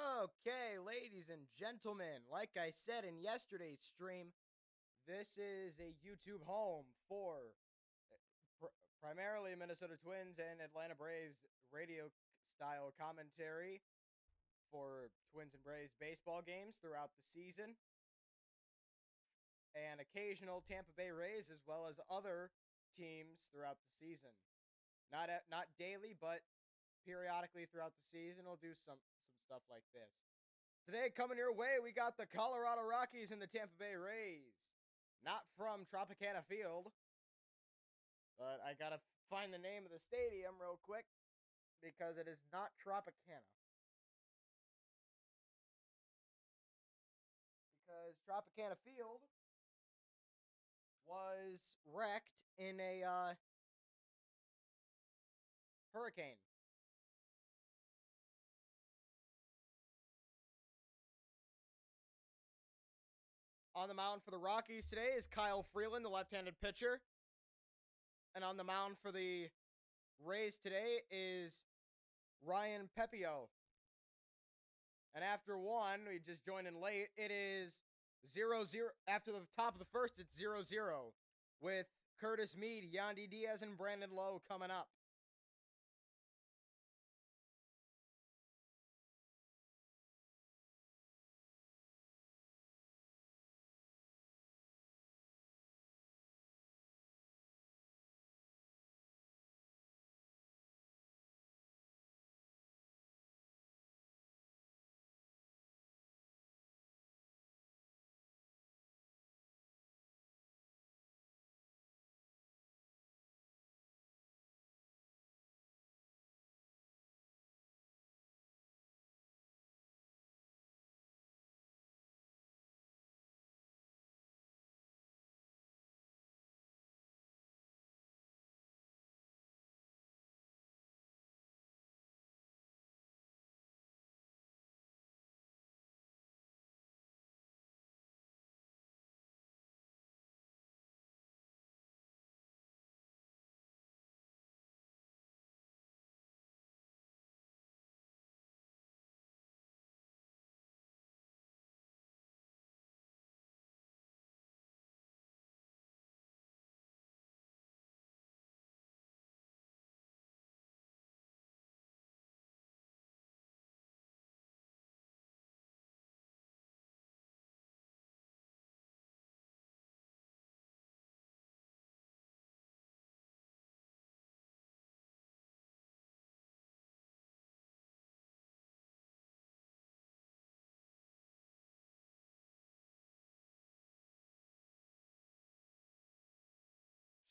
Okay, ladies and gentlemen, like I said in yesterday's stream, this is a YouTube home for uh, primarily Minnesota Twins and Atlanta Braves radio style commentary for Twins and Braves baseball games throughout the season, and occasional Tampa Bay Rays as well as other teams throughout the season. Not daily, but periodically throughout the season, we'll do some stuff like this. Today, coming your way, we got the Colorado Rockies and the Tampa Bay Rays. Not from Tropicana Field, but I gotta find the name of the stadium real quick because it is not Tropicana. Because Tropicana Field was wrecked in a hurricane. On the mound for the Rockies today is Kyle Freeland, the left-handed pitcher. And on the mound for the Rays today is Ryan Pepio. And after one, we just joined in late. It is 0-0. After the top of the first, it's 0-0 with Curtis Mead, Yandy Diaz, and Brandon Lowe coming up.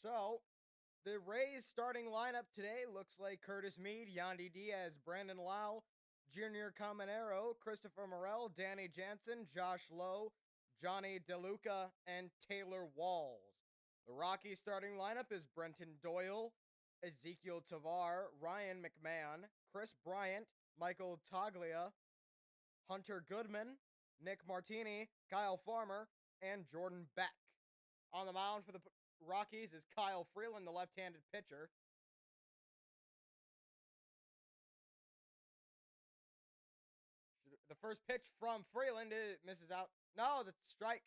So, the Rays starting lineup today looks like Curtis Mead, Yandy Diaz, Brandon Lau, Junior Caminero, Christopher Morel, Danny Jansen, Josh Lowe, Johnny DeLuca, and Taylor Walls. The Rockies starting lineup is Brenton Doyle, Ezekiel Tavar, Ryan McMahon, Chris Bryant, Michael Taglia, Hunter Goodman, Nick Martini, Kyle Farmer, and Jordan Beck. On the mound for the Rockies is Kyle Freeland, the left-handed pitcher. The first pitch from Freeland misses out. No, that's strike.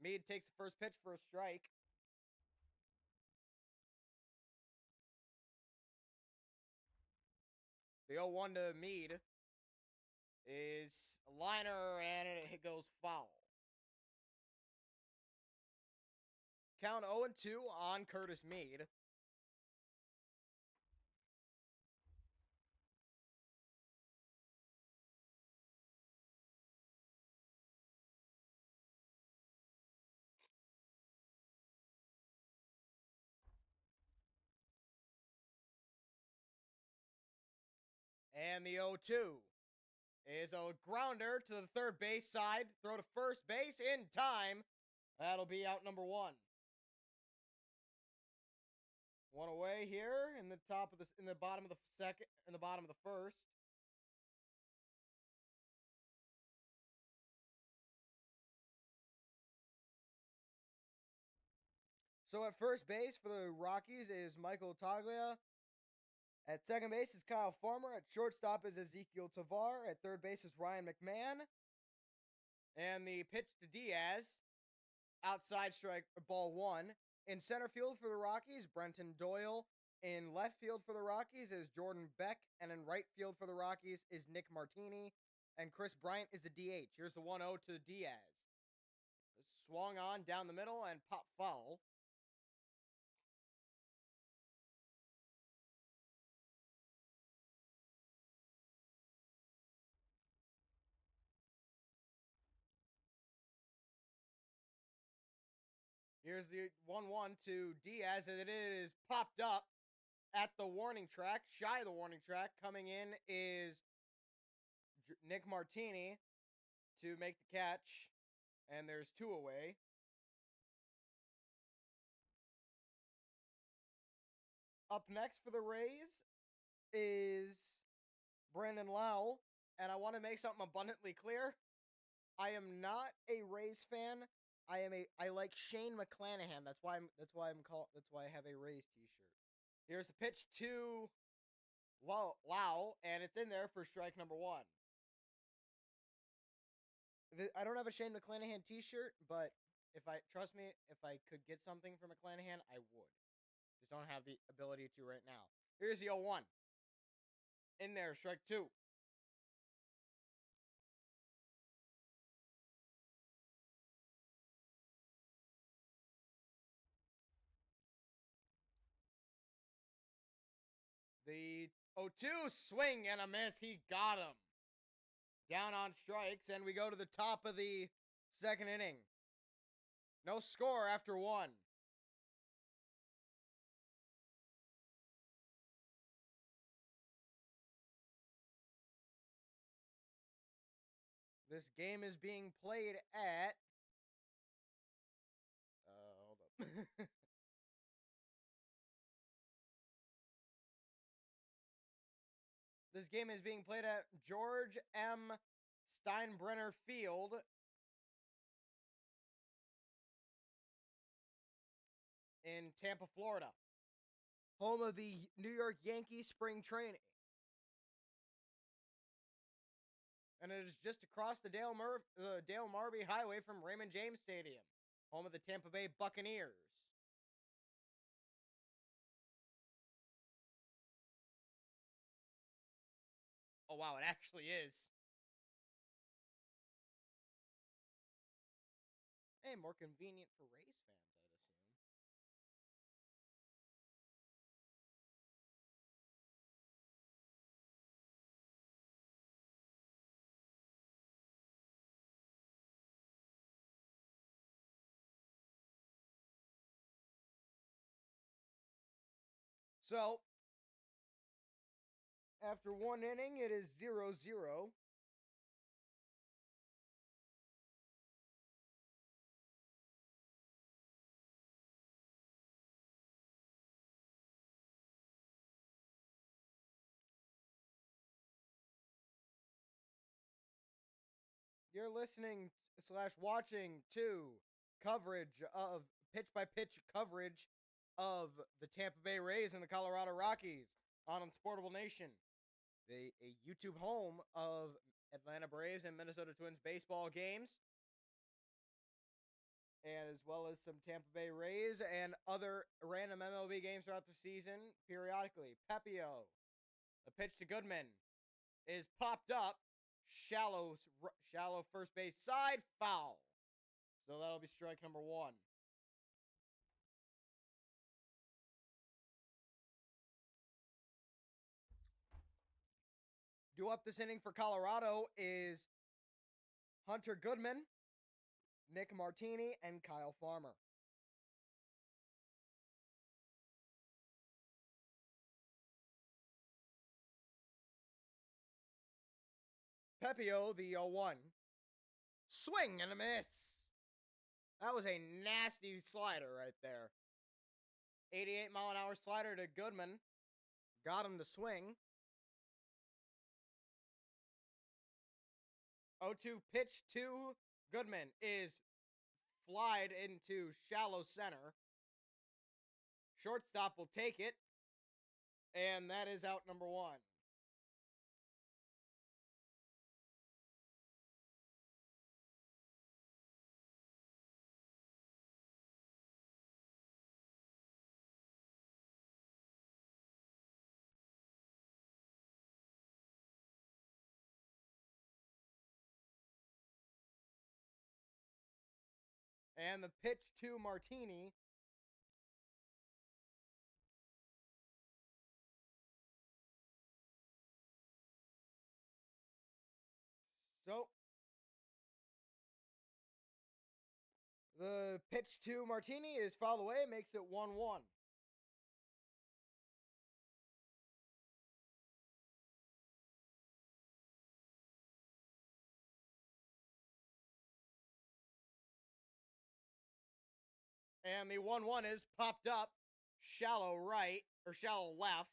Mead takes the first pitch for a strike. The 0-1 to Mead is a liner, and it goes foul. Count 0-2 on Curtis Mead. And the 0-2 is a grounder to the third base side. Throw to first base in time. That'll be out number one. One away here in the bottom of the second, in the bottom of the first. So at first base for the Rockies is Michael Taglia. At second base is Kyle Farmer. At shortstop is Ezekiel Tovar. At third base is Ryan McMahon. And the pitch to Diaz, outside strike, ball one. In center field for the Rockies, Brenton Doyle. In left field for the Rockies is Jordan Beck. And in right field for the Rockies is Nick Martini. And Chris Bryant is the DH. Here's the 1-0 to Diaz. Swung on down the middle and pop foul. Here's the 1-1 to Diaz, and it is popped up at the warning track, shy of the warning track. Coming in is Nick Martini to make the catch, and there's two away. Up next for the Rays is Brandon Lau, and I want to make something abundantly clear. I am not a Rays fan. I like Shane McClanahan. That's why I have a Rays t-shirt. Here's the pitch to Lau, and it's in there for strike number one. I don't have a Shane McClanahan t-shirt, but if I could get something from McClanahan, I would. Just don't have the ability to right now. Here's the 0-1. In there, strike two. The 0-2 swing and a miss. He got him. Down on strikes, and we go to the top of the second inning. No score after one. This game is being played at... hold up. This game is being played at George M. Steinbrenner Field in Tampa, Florida, home of the New York Yankees spring training. And it is just across the Dale Marby Highway from Raymond James Stadium, home of the Tampa Bay Buccaneers. Oh, wow, it actually is. Hey, more convenient for Rays fans, I'd assume. So, after one inning, it is 0-0. You're listening / watching to coverage of pitch-by-pitch coverage of the Tampa Bay Rays and the Colorado Rockies on Unsportable Nation, a YouTube home of Atlanta Braves and Minnesota Twins baseball games, and as well as some Tampa Bay Rays and other random MLB games throughout the season periodically. Pepio, the pitch to Goodman, is popped up, shallow first base side, foul. So that'll be strike number one. Due up this inning for Colorado is Hunter Goodman, Nick Martini, and Kyle Farmer. Pepio, the 0-1. Swing and a miss. That was a nasty slider right there. 88-mile-an-hour slider to Goodman. Got him to swing. 0-2 pitch to Goodman is flied into shallow center. Shortstop will take it. And that is out number one. And the pitch to Martini. So the pitch to Martini is fouled away, makes it 1-1. And the 1-1 is popped up, shallow right, or shallow left.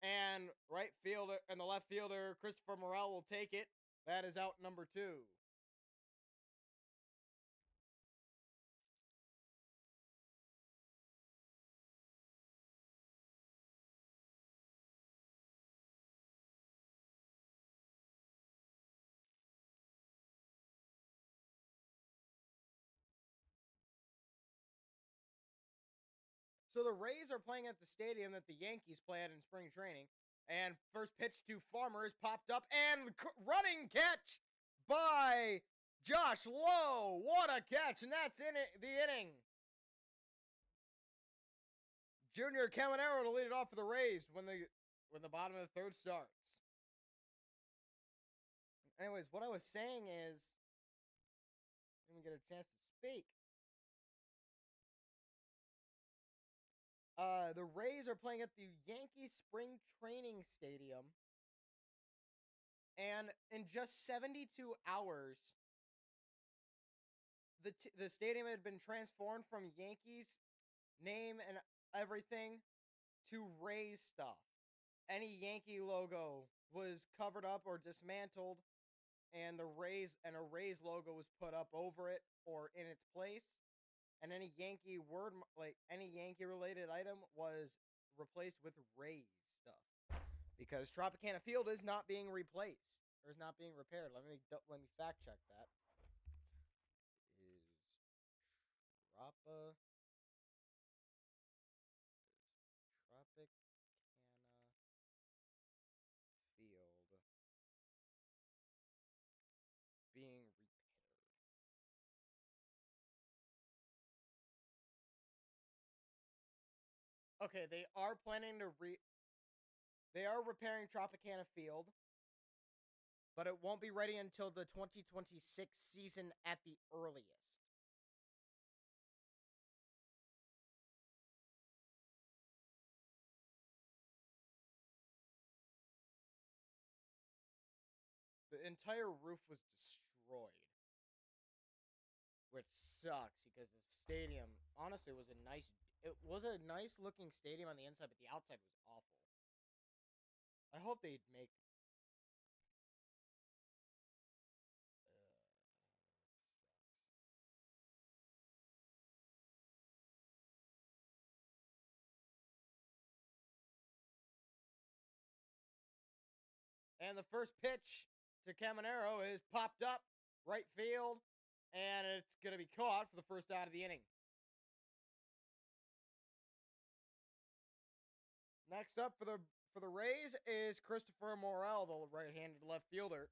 And right fielder and the left fielder, Christopher Morel, will take it. That is out number two. So the Rays are playing at the stadium that the Yankees play at in spring training. And first pitch to Farmer is popped up, and running catch by Josh Lowe. What a catch, and that's in it, the inning. Junior Caminero to lead it off for the Rays when the bottom of the third starts. Anyways, what I was saying is, let me get a chance to speak. The Rays are playing at the Yankees Spring Training Stadium, and in just 72 hours, the stadium had been transformed from Yankees name and everything to Rays stuff. Any Yankee logo was covered up or dismantled, and a Rays logo was put up over it or in its place. And any Yankee any Yankee related item was replaced with Rays stuff, because Tropicana Field is not being replaced or is not being repaired. Let me fact check that. Is Tropicana Field being repaired? Okay, they are planning to they are repairing Tropicana Field, but it won't be ready until the 2026 season at the earliest. The entire roof was destroyed, which sucks because the stadium, honestly, was a nice looking stadium on the inside, but the outside was awful. I hope they'd make. And the first pitch to Caminero is popped up right field, and it's going to be caught for the first out of the inning. Next up for the Rays is Christopher Morel, the right-handed left fielder.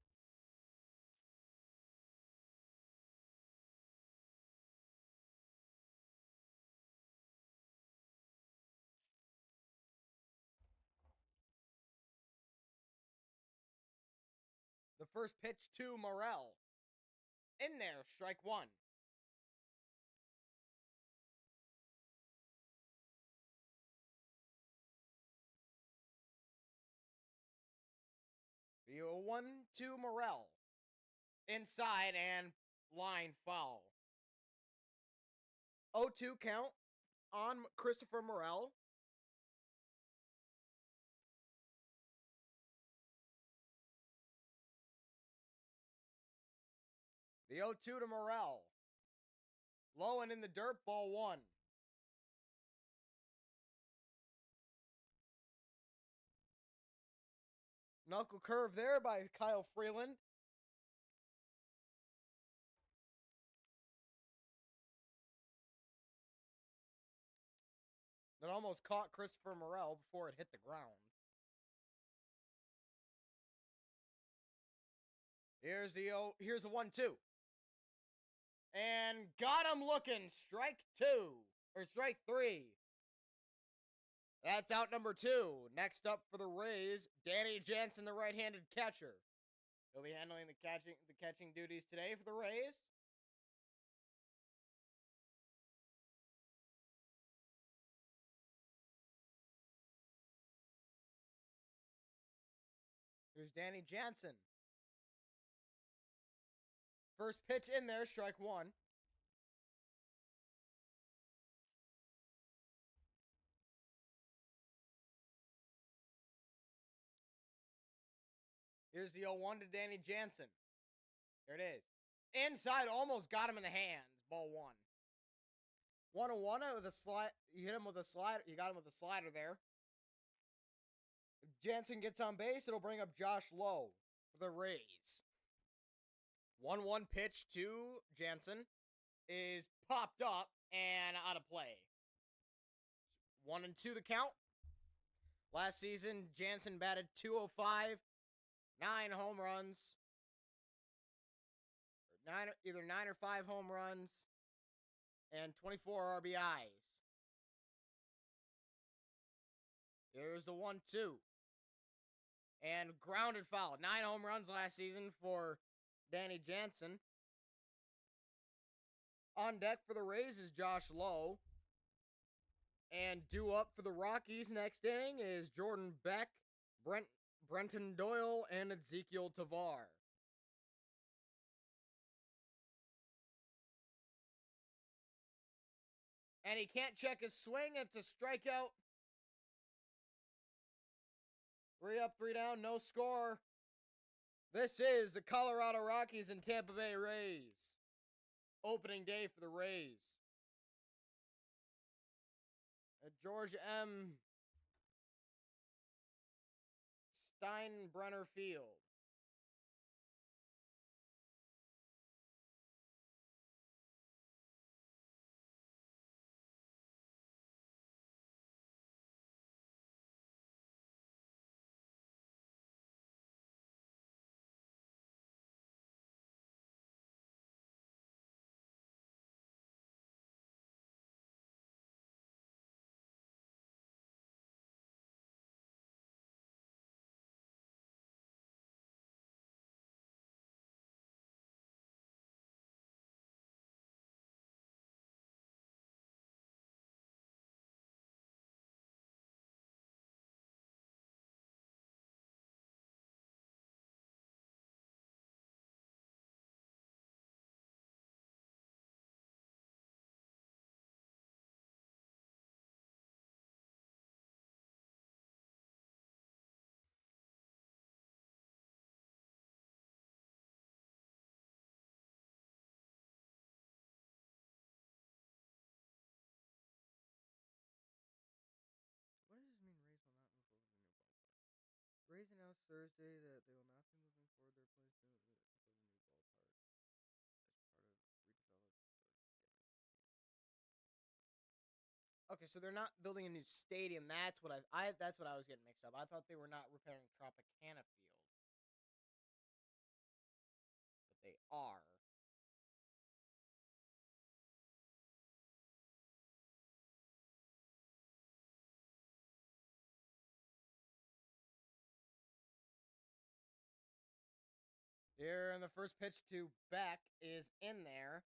The first pitch to Morel. In there, strike one. The 1-2 Morel. Inside and line foul. 0-2 count on Christopher Morel. The 0-2 to Morel. Low and in the dirt, ball one. Knuckle curve there by Kyle Freeland. That almost caught Christopher Morel before it hit the ground. Here's the 1-2. And got him looking. Strike 2. Or strike 3. That's out number 2. Next up for the Rays, Danny Jansen, the right-handed catcher. He'll be handling the catching duties today for the Rays. Here's Danny Jansen. First pitch in there, strike 1. Here's the 0-1 to Danny Jansen. There it is. Inside, almost got him in the hands. Ball 1. 1-1 with a slide. You hit him with a slider. You got him with a slider there. If Jansen gets on base, it'll bring up Josh Lowe for the Rays. 1-1 pitch to Jansen is popped up and out of play. 1-2 the count. Last season, Jansen batted .205, 9 home runs. Either 9 or 5 home runs, and 24 RBIs. Here's the 1-2. And grounded foul. 9 home runs last season for Danny Jansen. On deck for the Rays is Josh Lowe. And due up for the Rockies next inning is Jordan Beck, Brenton Doyle, and Ezekiel Tavar. And he can't check his swing. It's a strikeout. 3 up, 3 down, no score. This is the Colorado Rockies and Tampa Bay Rays. Opening day for the Rays. At George M. Steinbrenner Field. What does this mean, Rays will not move over to the new ballpark? Rays announced Thursday that they will not be moving forward their plans to the new ballpark as part of redeveloped. Okay, so they're not building a new stadium. That's what that's what I was getting mixed up. I thought they were not repairing Tropicana Field, but they are. Here, and the first pitch to Beck is in there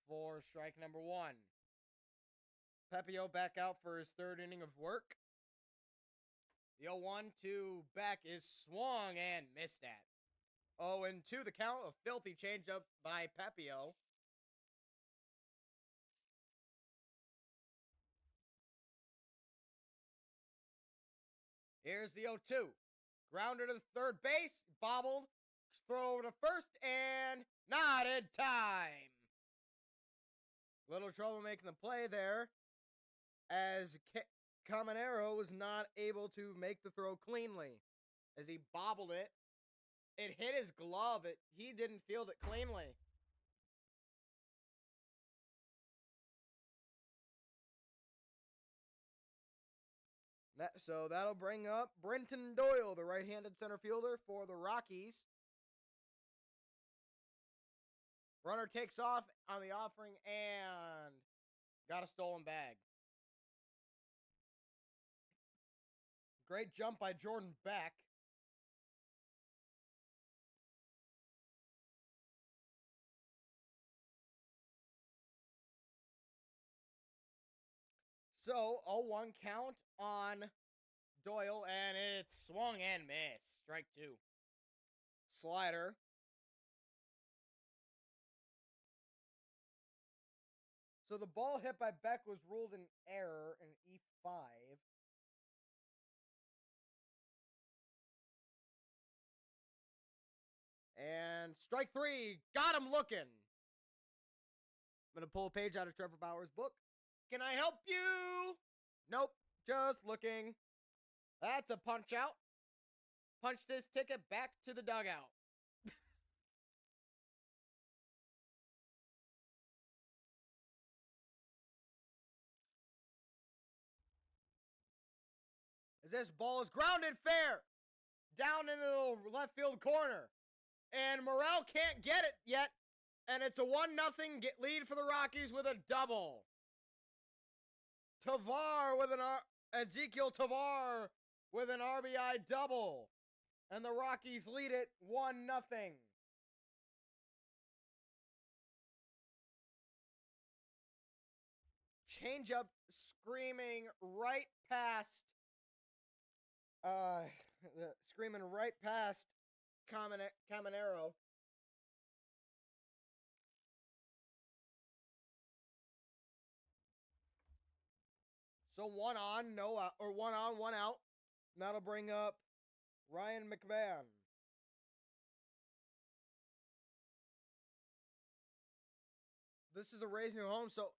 for strike number 1. Pepio back out for his 3rd inning of work. The 0-1 to Beck is swung and missed at. 0-2 the count. A filthy changeup by Pepio. Here's the 0-2. Grounder to the 3rd base. Bobbled. Throw to first and not in time. Little trouble making the play there as Caminero was not able to make the throw cleanly. as he bobbled it. It hit his glove. He didn't field it cleanly. So that'll bring up Brenton Doyle, the right-handed center fielder for the Rockies. Runner takes off on the offering and got a stolen bag. Great jump by Jordan Beck. So, 0-1 count on Doyle, and it's swung and missed. Strike two. Slider. So the ball hit by Beck was ruled an error in E5. And strike three. Got him looking. I'm going to pull a page out of Trevor Bauer's book. Can I help you? Nope. Just looking. That's a punch out. Punched his ticket back to the dugout. As this ball is grounded fair down into the left field corner. And Morel can't get it yet. And it's a 1-0 lead for the Rockies with a double. Ezekiel Tavar with an RBI double. And the Rockies lead it 1-0. Changeup screaming right past Caminero. So one on, one out. And that'll bring up Ryan McMahon. This is the Rays' new home, so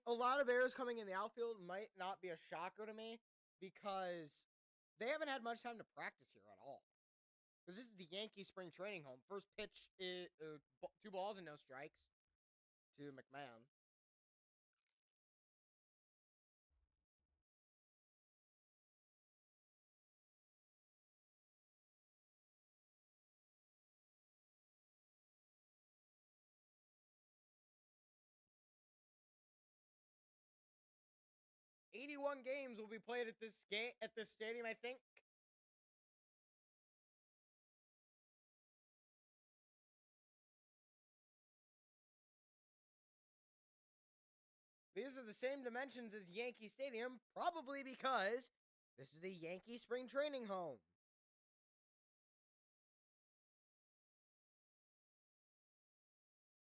a lot of errors coming in the outfield might not be a shocker to me because they haven't had much time to practice here at all. Because this is the Yankee spring training home. First pitch is 2 balls and no strikes to McMahon. "81 games will be played at this stadium, I think." These are the same dimensions as Yankee Stadium, probably because this is the Yankee spring training home.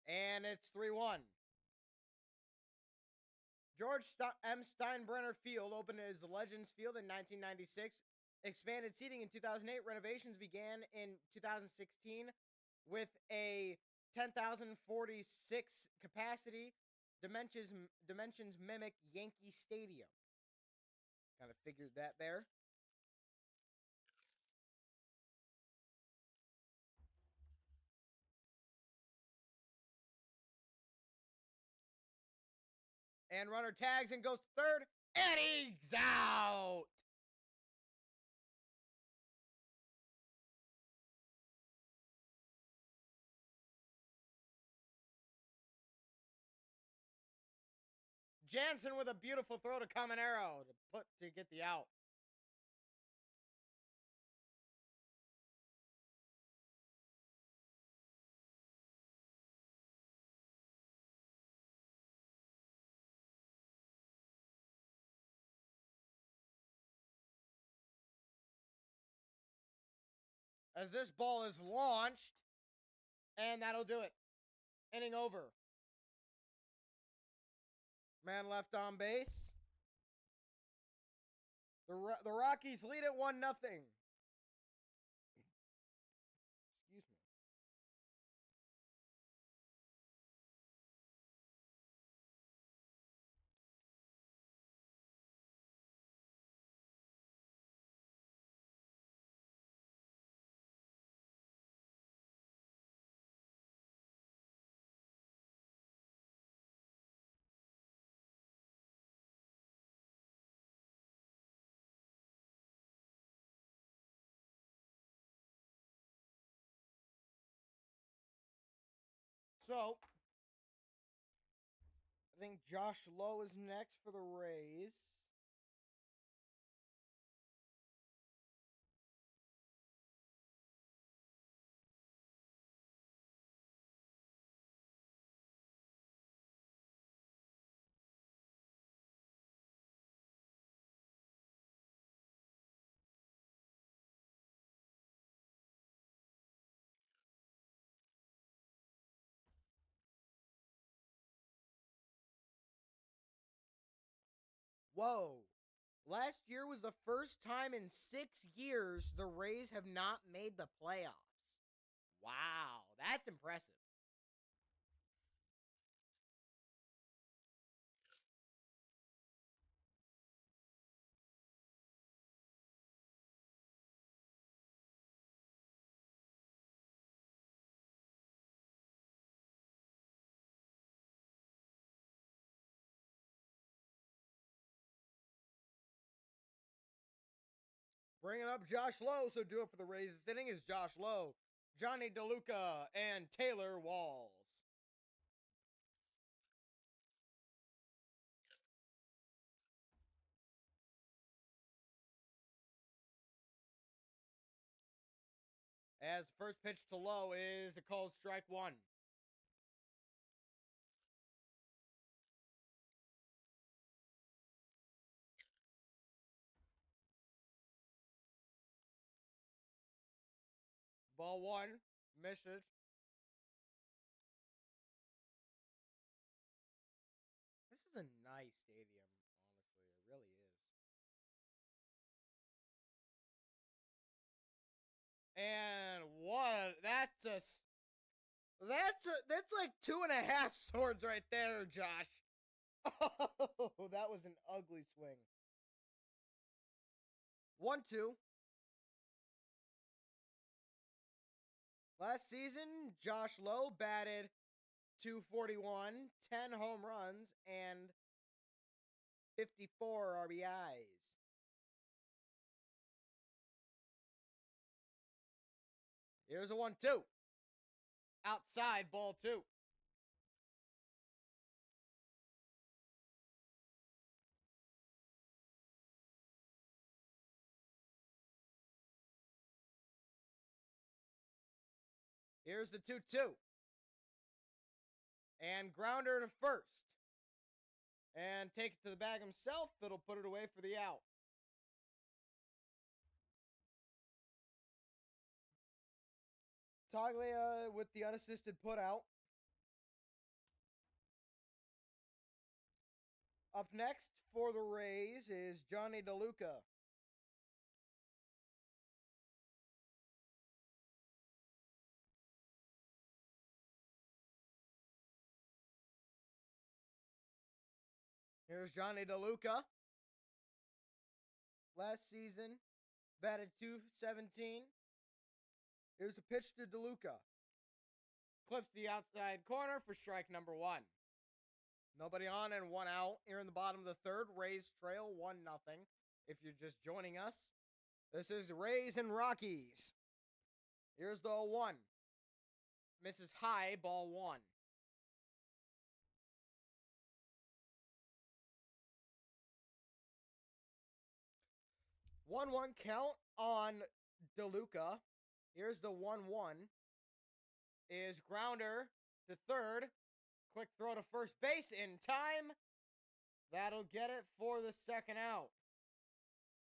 And it's 3-1. George M. Steinbrenner Field opened as Legends Field in 1996. Expanded seating in 2008. Renovations began in 2016 with a 10,046 capacity. Dimensions mimic Yankee Stadium. Kind of figured that there. And runner tags and goes to third, and he's out. Jansen with a beautiful throw to Caminero to get the out. As this ball is launched, and that'll do it. Inning over. Man left on base. The Rockies lead it 1-0. Excuse me. So, I think Josh Lowe is next for the Rays. Whoa. Last year was the first time in 6 years the Rays have not made the playoffs. Wow, that's impressive. Bringing up Josh Lowe, so do it for the Rays this inning is Josh Lowe, Johnny DeLuca, and Taylor Walls. As the first pitch to Lowe is a called strike one. Ball one, misses. This is a nice stadium, honestly. It really is. And what? That's like 2.5 swords right there, Josh. Oh, that was an ugly swing. 1-2. Last season, Josh Lowe batted 241, 10 home runs, and 54 RBIs. Here's a 1-2. Outside, ball two. Here's the 2-2. And grounder to first. And take it to the bag himself. It'll put it away for the out. Taglia with the unassisted putout. Up next for the Rays is Johnny DeLuca. Here's Johnny DeLuca. Last season, batted 217. Here's a pitch to DeLuca. Clips the outside corner for strike number one. Nobody on and one out. Here in the bottom of the third, Rays trail 1-0. If you're just joining us, this is Rays and Rockies. Here's the 0-1. Misses high, ball one. One count on DeLuca. Here's the 1-1. Is grounder to third. Quick throw to first base in time. That'll get it for the second out.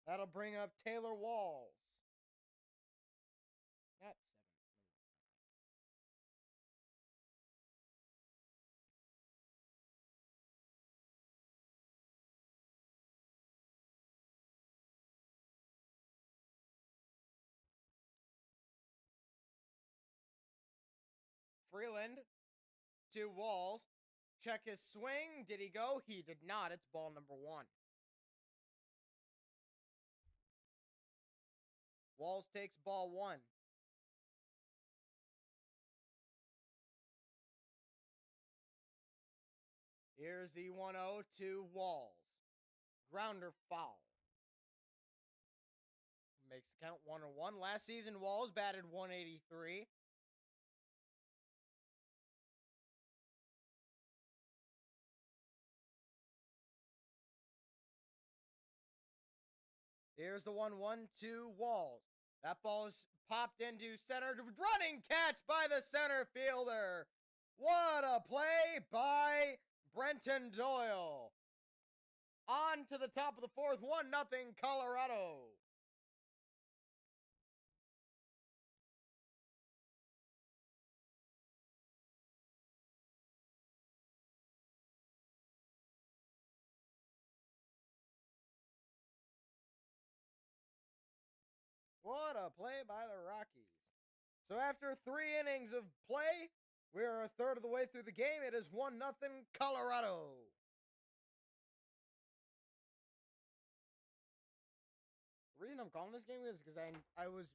That'll bring up Taylor Walls. That's 7. Freeland to Walls. Check his swing. Did he go? He did not. It's ball number one. Walls takes ball one. Here's the 1-0 to Walls. Grounder foul. Makes the count 1-1. Last season, Walls batted 183. Here's the 1-1-2 Walls. That ball is popped into center. Running catch by the center fielder. What a play by Brenton Doyle. On to the top of the fourth, 1-0 Colorado. What a play by the Rockies. So after 3 innings of play, we are a third of the way through the game. It is 1-0 Colorado. The reason I'm calling this game is because I was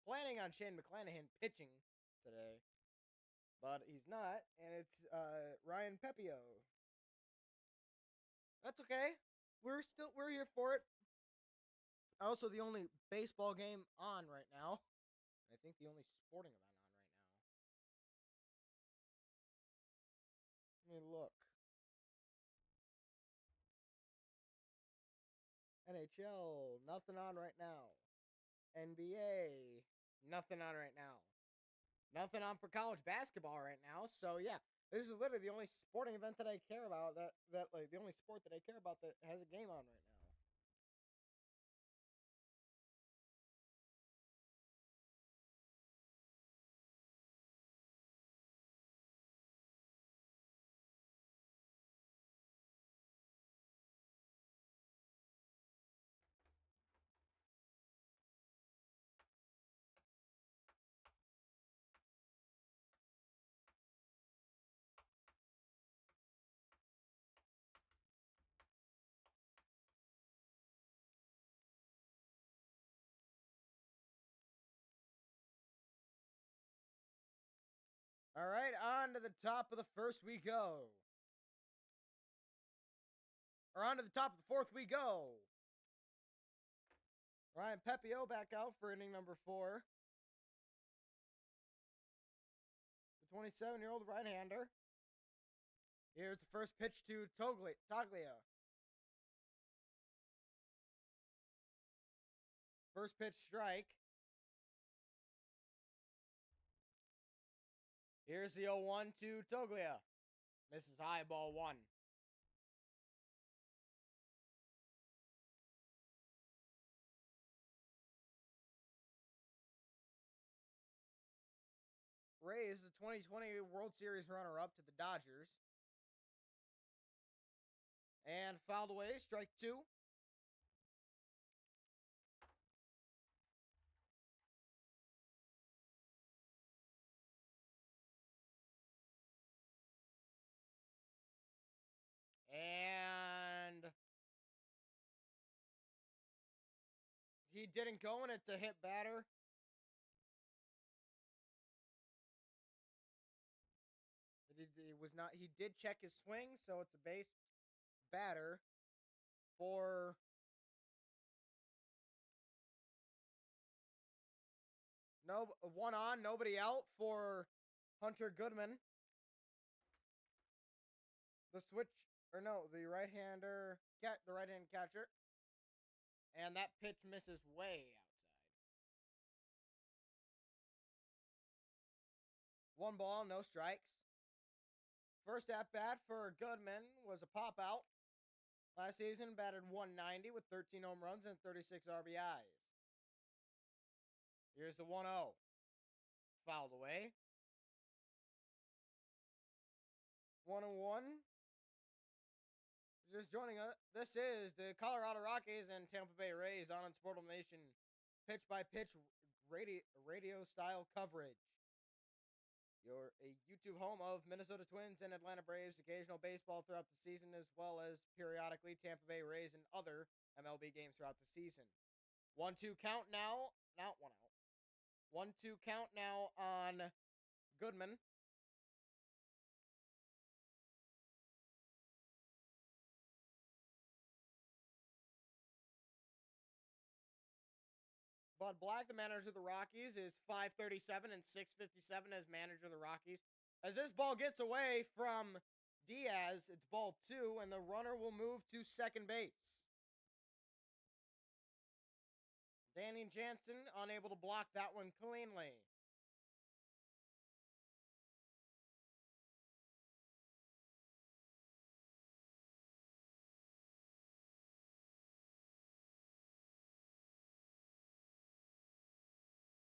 planning on Shane McClanahan pitching today, but he's not, and it's Ryan Pepio. That's okay. We're here for it. Also, the only baseball game on right now. I think the only sporting event on right now. Let me look. NHL, nothing on right now. NBA, nothing on right now. Nothing on for college basketball right now. So yeah, this is literally the only sporting event that I care about. That like the only sport that I care about that has a game on right now. All right, on to the top of the first we go. Or on to the top of the fourth we go. Ryan Pepio back out for inning number 4. The 27-year-old right-hander. Here's the first pitch to Toglia. First pitch strike. Here's the 0-1 to Toglia. Misses high, ball 1. Rays, the 2020 World Series runner-up to the Dodgers. And fouled away, strike 2. And he didn't go, and it's a hit batter. It was not. He did check his swing, so it's a base batter for one on, nobody out for Hunter Goodman. The right-hander, the right-hand catcher. And that pitch misses way outside. 1 ball, no strikes. First at-bat for Goodman was a pop-out. Last season, batted .190 with 13 home runs and 36 RBIs. Here's the 1-0. Fouled away. 1-1. Just joining us, this is the Colorado Rockies and Tampa Bay Rays on Sportal Nation pitch-by-pitch radio-style coverage. You're a YouTube home of Minnesota Twins and Atlanta Braves, occasional baseball throughout the season, as well as periodically Tampa Bay Rays and other MLB games throughout the season. 1-2 count now. Not 1 out. 1-2 count now on Goodman. Bud Black, the manager of the Rockies, is .537 and .657 as manager of the Rockies. As this ball gets away from Diaz, it's ball 2, and the runner will move to second base. Danny Jansen unable to block that one cleanly.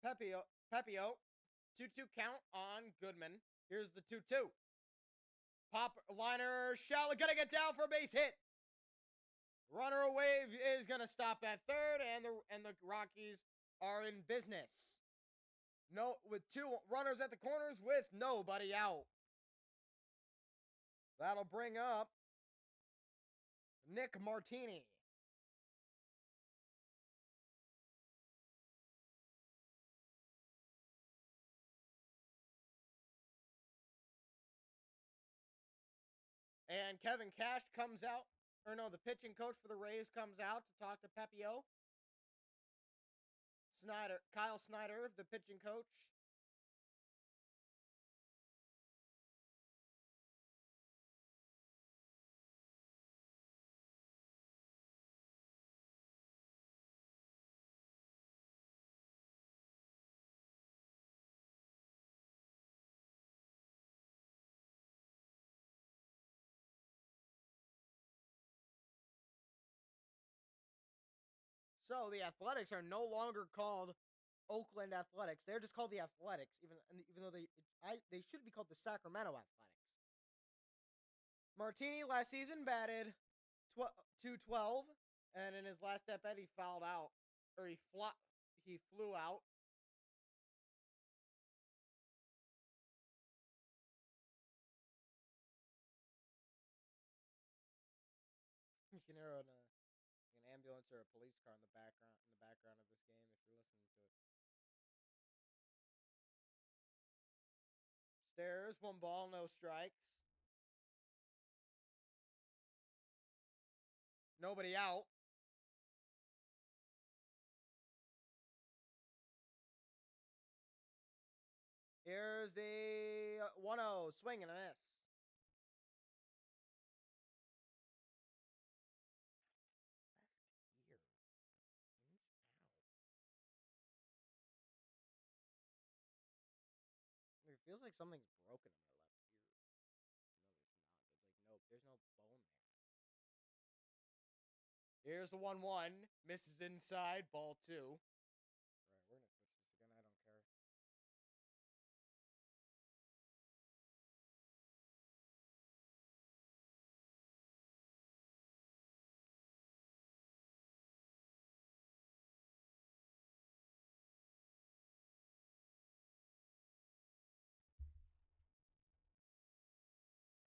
Pepio, 2-2 count on Goodman. Here's the 2-2. Pop liner, shallow, gonna get down for a base hit. Runner wave is gonna stop at third, and the Rockies are in business. No, with 2 runners at the corners with nobody out. That'll bring up Nick Martini. And Kevin Cash comes out, or no, the pitching coach for the Rays comes out to talk to Pepio. Kyle Snyder, the pitching coach. So the Athletics are no longer called Oakland Athletics. They're just called the Athletics, even though they should be called the Sacramento Athletics. Martini last season batted 212, and in his last at bat he fouled out, or he flew out. You can hear an ambulance or a police car in the background of this game if you're listening to it. Stairs, 1 ball, no strikes. Nobody out. Here's the 1-0, swing and a miss. Left ear. It feels like something's broken in my left ear. No, it's not. It's like, nope, there's no bone there. Here's the 1-1. Misses inside, ball 2. Right, we're going to switch this again. I don't care.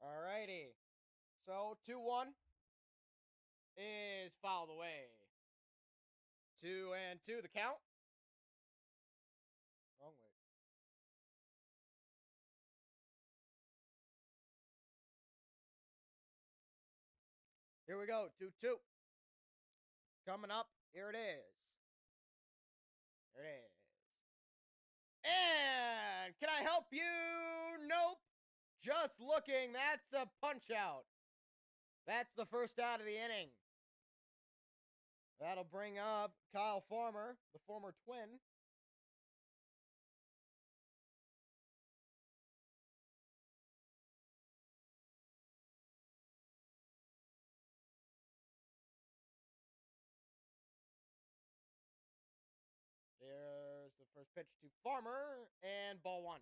Alrighty. So 2-1 is fouled away. 2-2 the count. Wrong way. Here we go. 2-2. Coming up. Here it is. There it is. And can I help you? Nope. Just looking. That's a punch out. That's the first out of the inning. That'll bring up Kyle Farmer, the former Twin. There's the first pitch to Farmer, and ball 1.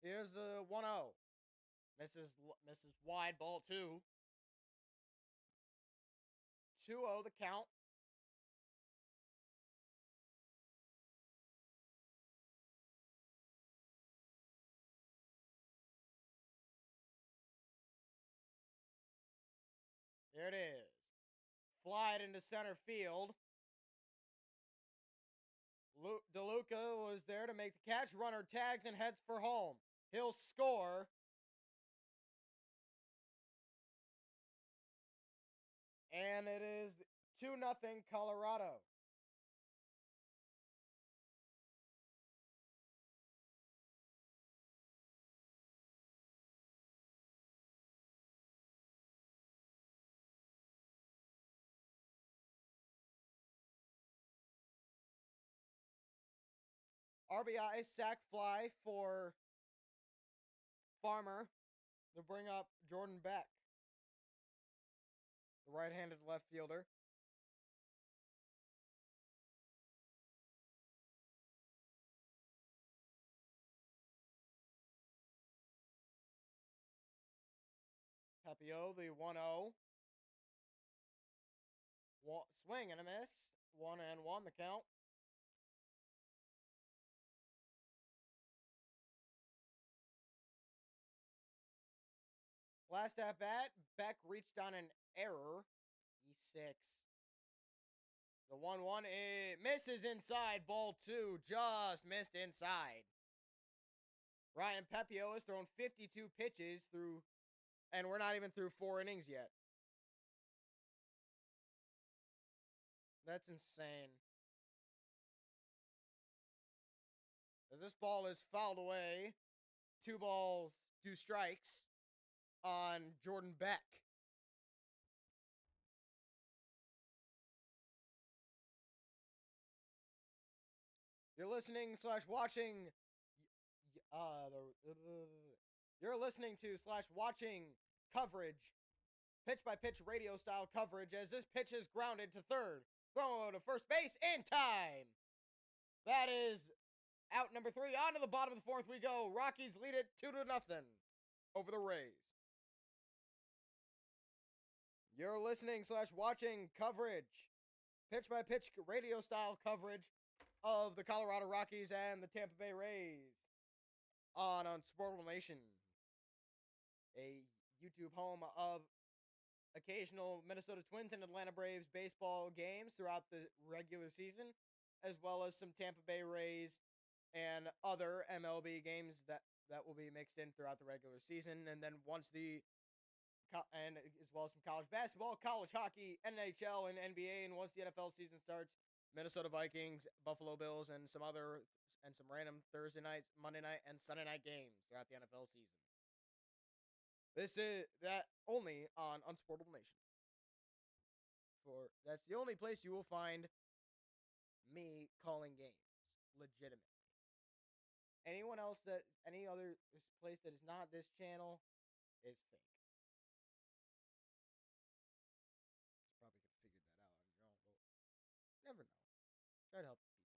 Here's the 1-0. Misses wide, ball 2. 2-0 the count. There it is. Fly it into center field. DeLuca was there to make the catch. Runner tags and heads for home. He'll score. And it is 2-0 Colorado. RBI sac fly for Farmer to bring up Jordan Beck, the right-handed left fielder. Pepio, the 1-0. Swing and a miss. 1-1 the count. Last at bat, Beck reached on an error. E6. The 1-1 misses inside. Ball 2 just missed inside. Ryan Pepio has thrown 52 pitches through, and we're not even through 4 innings yet. That's insane. As this ball is fouled away. 2 balls, 2 strikes on Jordan Beck. You're listening / watching. You're listening to / watching coverage, pitch by pitch radio style coverage, as this pitch is grounded to third, throw to first base in time. That is out number 3. On to the bottom of the 4th we go. Rockies lead it 2-0 over the Rays. You're listening / watching coverage, pitch by pitch radio style coverage of the Colorado Rockies and the Tampa Bay Rays on Unsportable Nation, a YouTube home of occasional Minnesota Twins and Atlanta Braves baseball games throughout the regular season, as well as some Tampa Bay Rays and other MLB games that will be mixed in throughout the regular season. And then once and as well as some college basketball, college hockey, NHL, and NBA. And once the NFL season starts, Minnesota Vikings, Buffalo Bills, and some random Thursday nights, Monday night, and Sunday night games throughout the NFL season. This is that only on Unsportable Nation. That's the only place you will find me calling games legitimately. Any other place that is not this channel is fake. Probably could figure that out on your own, but never know. Try to help the people out.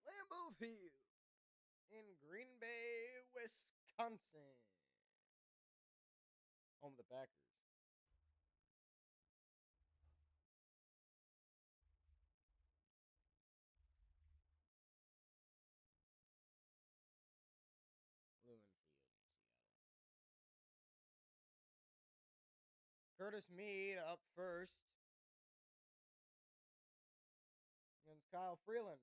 Lambeau Field in Green Bay, Wisconsin. Home of the Packers. Lumen Field in Seattle. Curtis Mead up first against Kyle Freeland.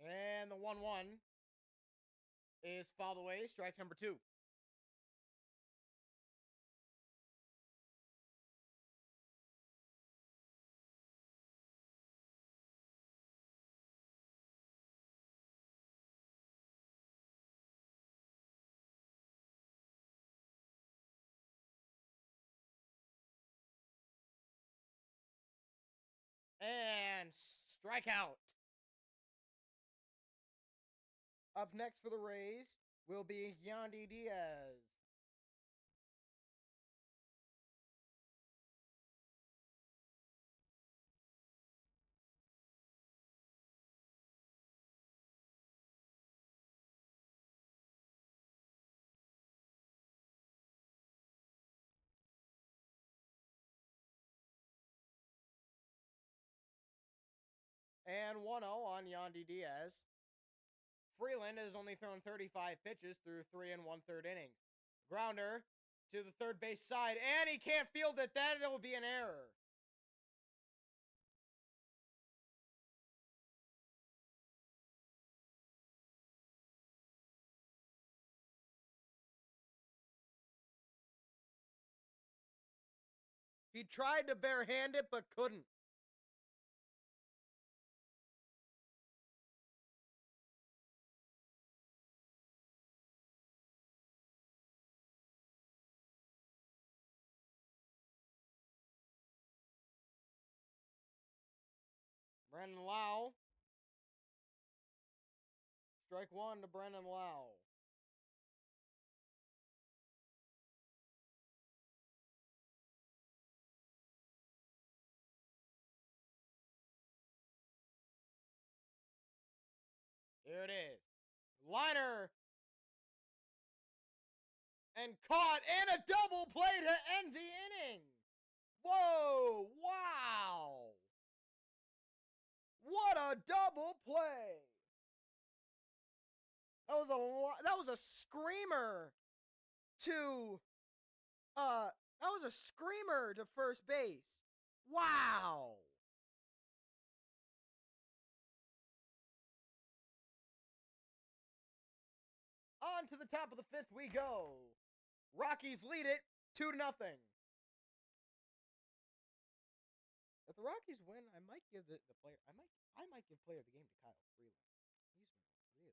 And the 1-1 is fouled away. Strike number 2. And strikeout. Up next for the Rays will be Yandy Diaz. and 1-0 on Yandy Diaz. Freeland has only thrown 35 pitches through 3 1/3 innings. Grounder to the third base side, and he can't field it. That'll be an error. He tried to barehand it, but couldn't. Brendan Lau. Strike one to Brendan Lau. Here it is. Liner. And caught, and a double play to end the inning. Whoa, wow. What a double play. That was a screamer to first base. Wow. On to the top of the fifth we go. Rockies lead it 2-0. If the Rockies win, I might give the player. I might give player of the game to Kyle Freeland. He's been really good.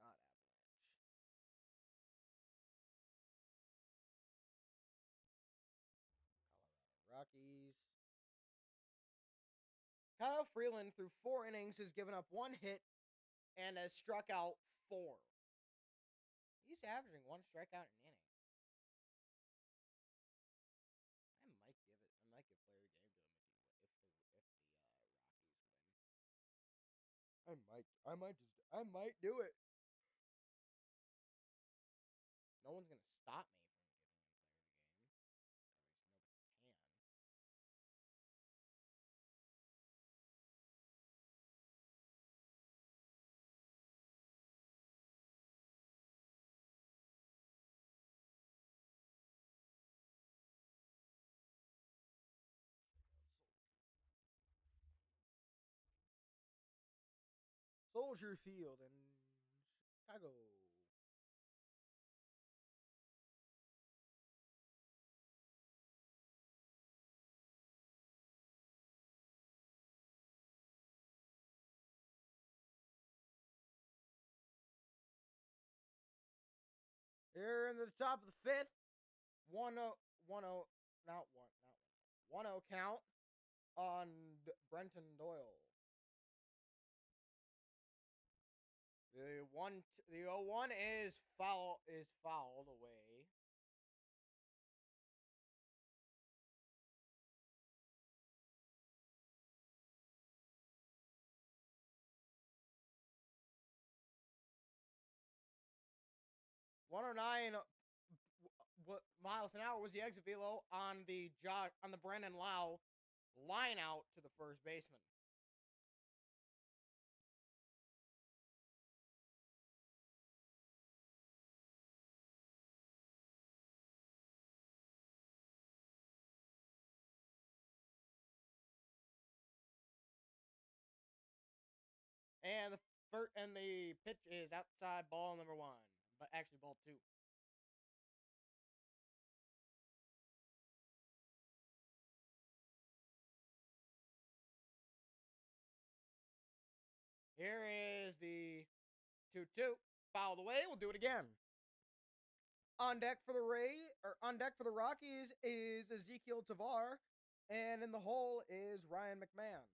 Not Avalanche. Colorado Rockies. Kyle Freeland, through 4 innings, has given up 1 hit and has struck out 4. He's averaging 1 strikeout an inning. I might give player of the game to him if the Rockies win. I might do it. No one's gonna stop me from giving him player of the game. Or at least nobody can. Soldier Field in Chicago. Here in the top of the fifth, 1-0, 1-0, not 1-0 count on Brenton Doyle. The 0-1 is fouled away. .109 miles an hour was the exit velo on the Brandon Lau line out to the first baseman. And the pitch is outside, ball number 1, but actually ball 2. Here is the 2-2. Fouled away. We'll do it again. On deck for the Rockies is Ezekiel Tavar, and in the hole is Ryan McMahon.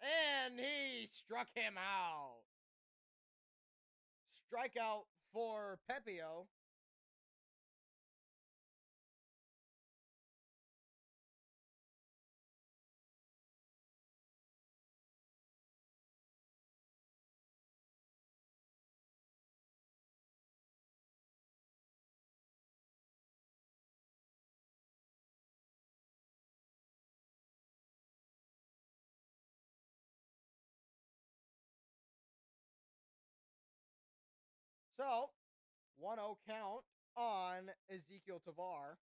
And he struck him out. Strikeout for Pepio. So, 1-0 count on Ezekiel Tovar.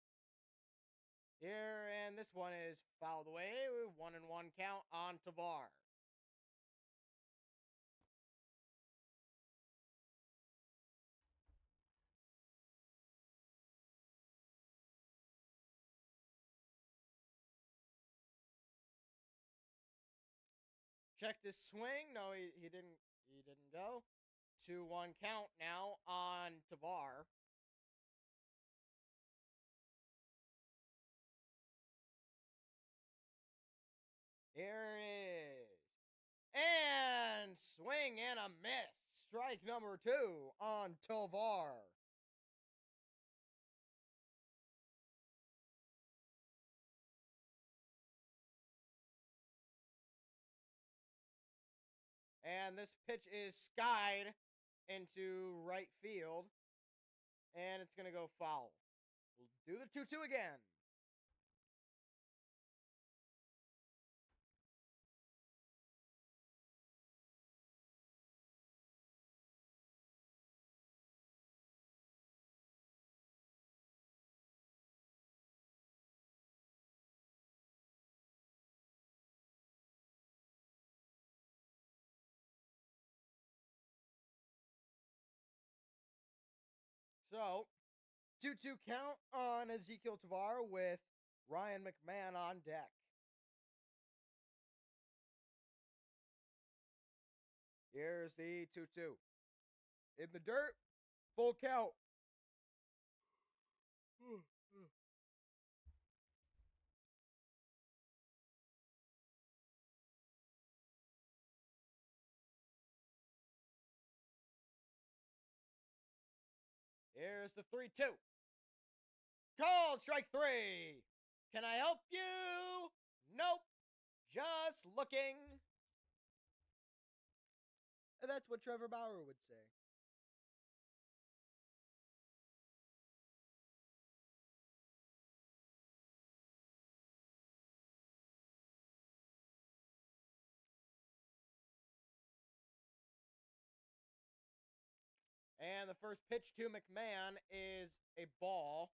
Here, and this one is fouled away. 1-1 count on Tovar. Checked his swing. No, he didn't. He didn't go. 2-1 count now on Tovar. Here it is. And swing and a miss. Strike number 2 on Tovar. And this pitch is skied into right field. And it's going to go foul. We'll do the 2-2 again. So, 2-2 count on Ezekiel Tovar with Ryan McMahon on deck. Here's the 2-2. In the dirt, full count. Here's the 3-2. Called strike 3. Can I help you? Nope. Just looking. That's what Trevor Bauer would say. And the first pitch to McMahon is a ball.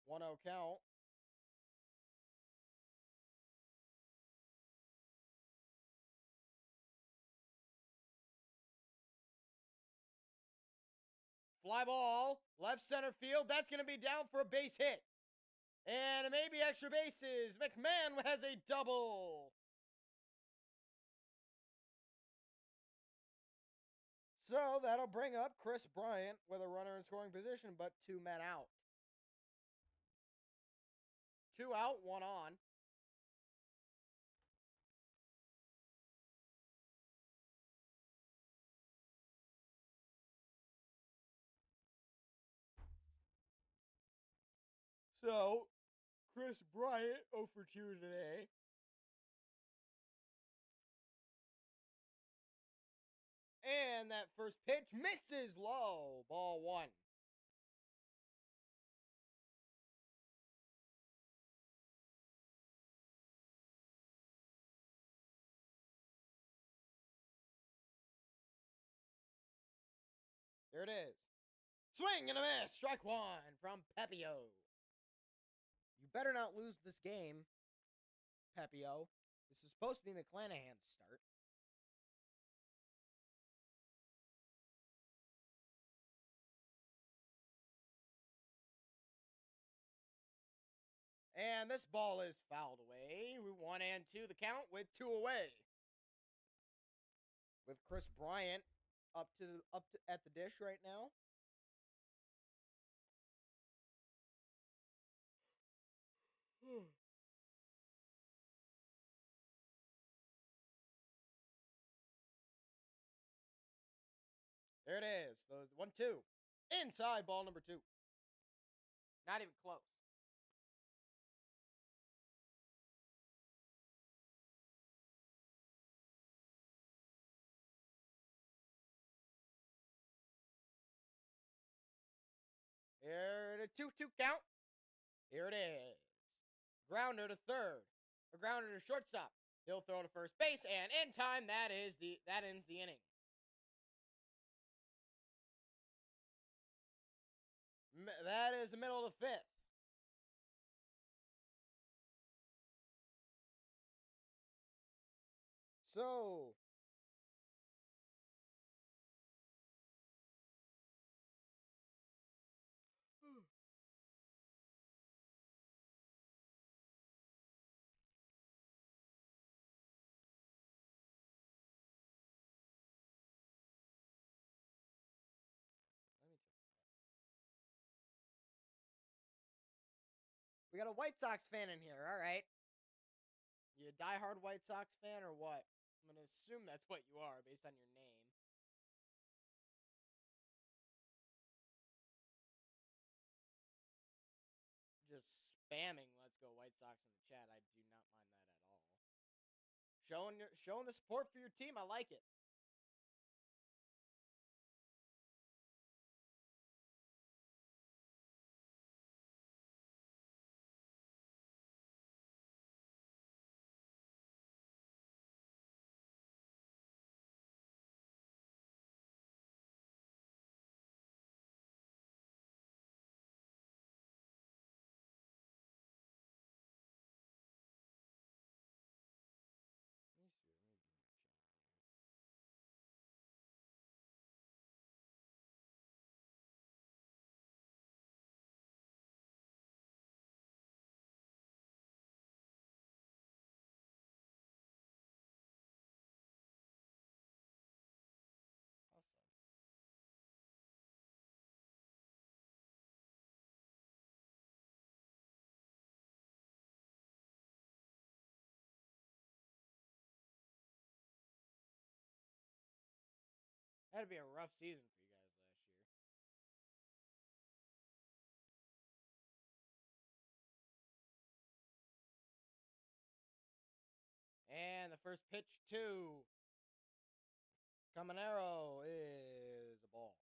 1-0 count. Fly ball, left center field. That's going to be down for a base hit. And it may be extra bases. McMahon has a double. So that'll bring up Chris Bryant with a runner in scoring position, but 2 men out. 2 out, 1 on. So, Chris Bryant 0 for 2 today. And that first pitch misses low. Ball 1. There it is. Swing and a miss. Strike 1 from Pepio. You better not lose this game, Pepio. This is supposed to be McClanahan's start. And this ball is fouled away. 1-2 the count with 2 away. With Chris Bryant up at the dish right now. There it is. The 1-2. Inside ball number 2. Not even close. Here the 2-2 count. Here it is. Grounder to third. A grounder to shortstop. He'll throw to first base, and in time, that ends the inning. That is the middle of the 5th. So, let me check. We got a White Sox fan in here. All right. You a diehard White Sox fan or what? I'm going to assume that's what you are based on your name. Just spamming "Let's go White Sox" in the chat. I do not mind that at all. Showing the support for your team. I like it. That'd be a rough season for you guys last year. And the first pitch to Caminero is a ball.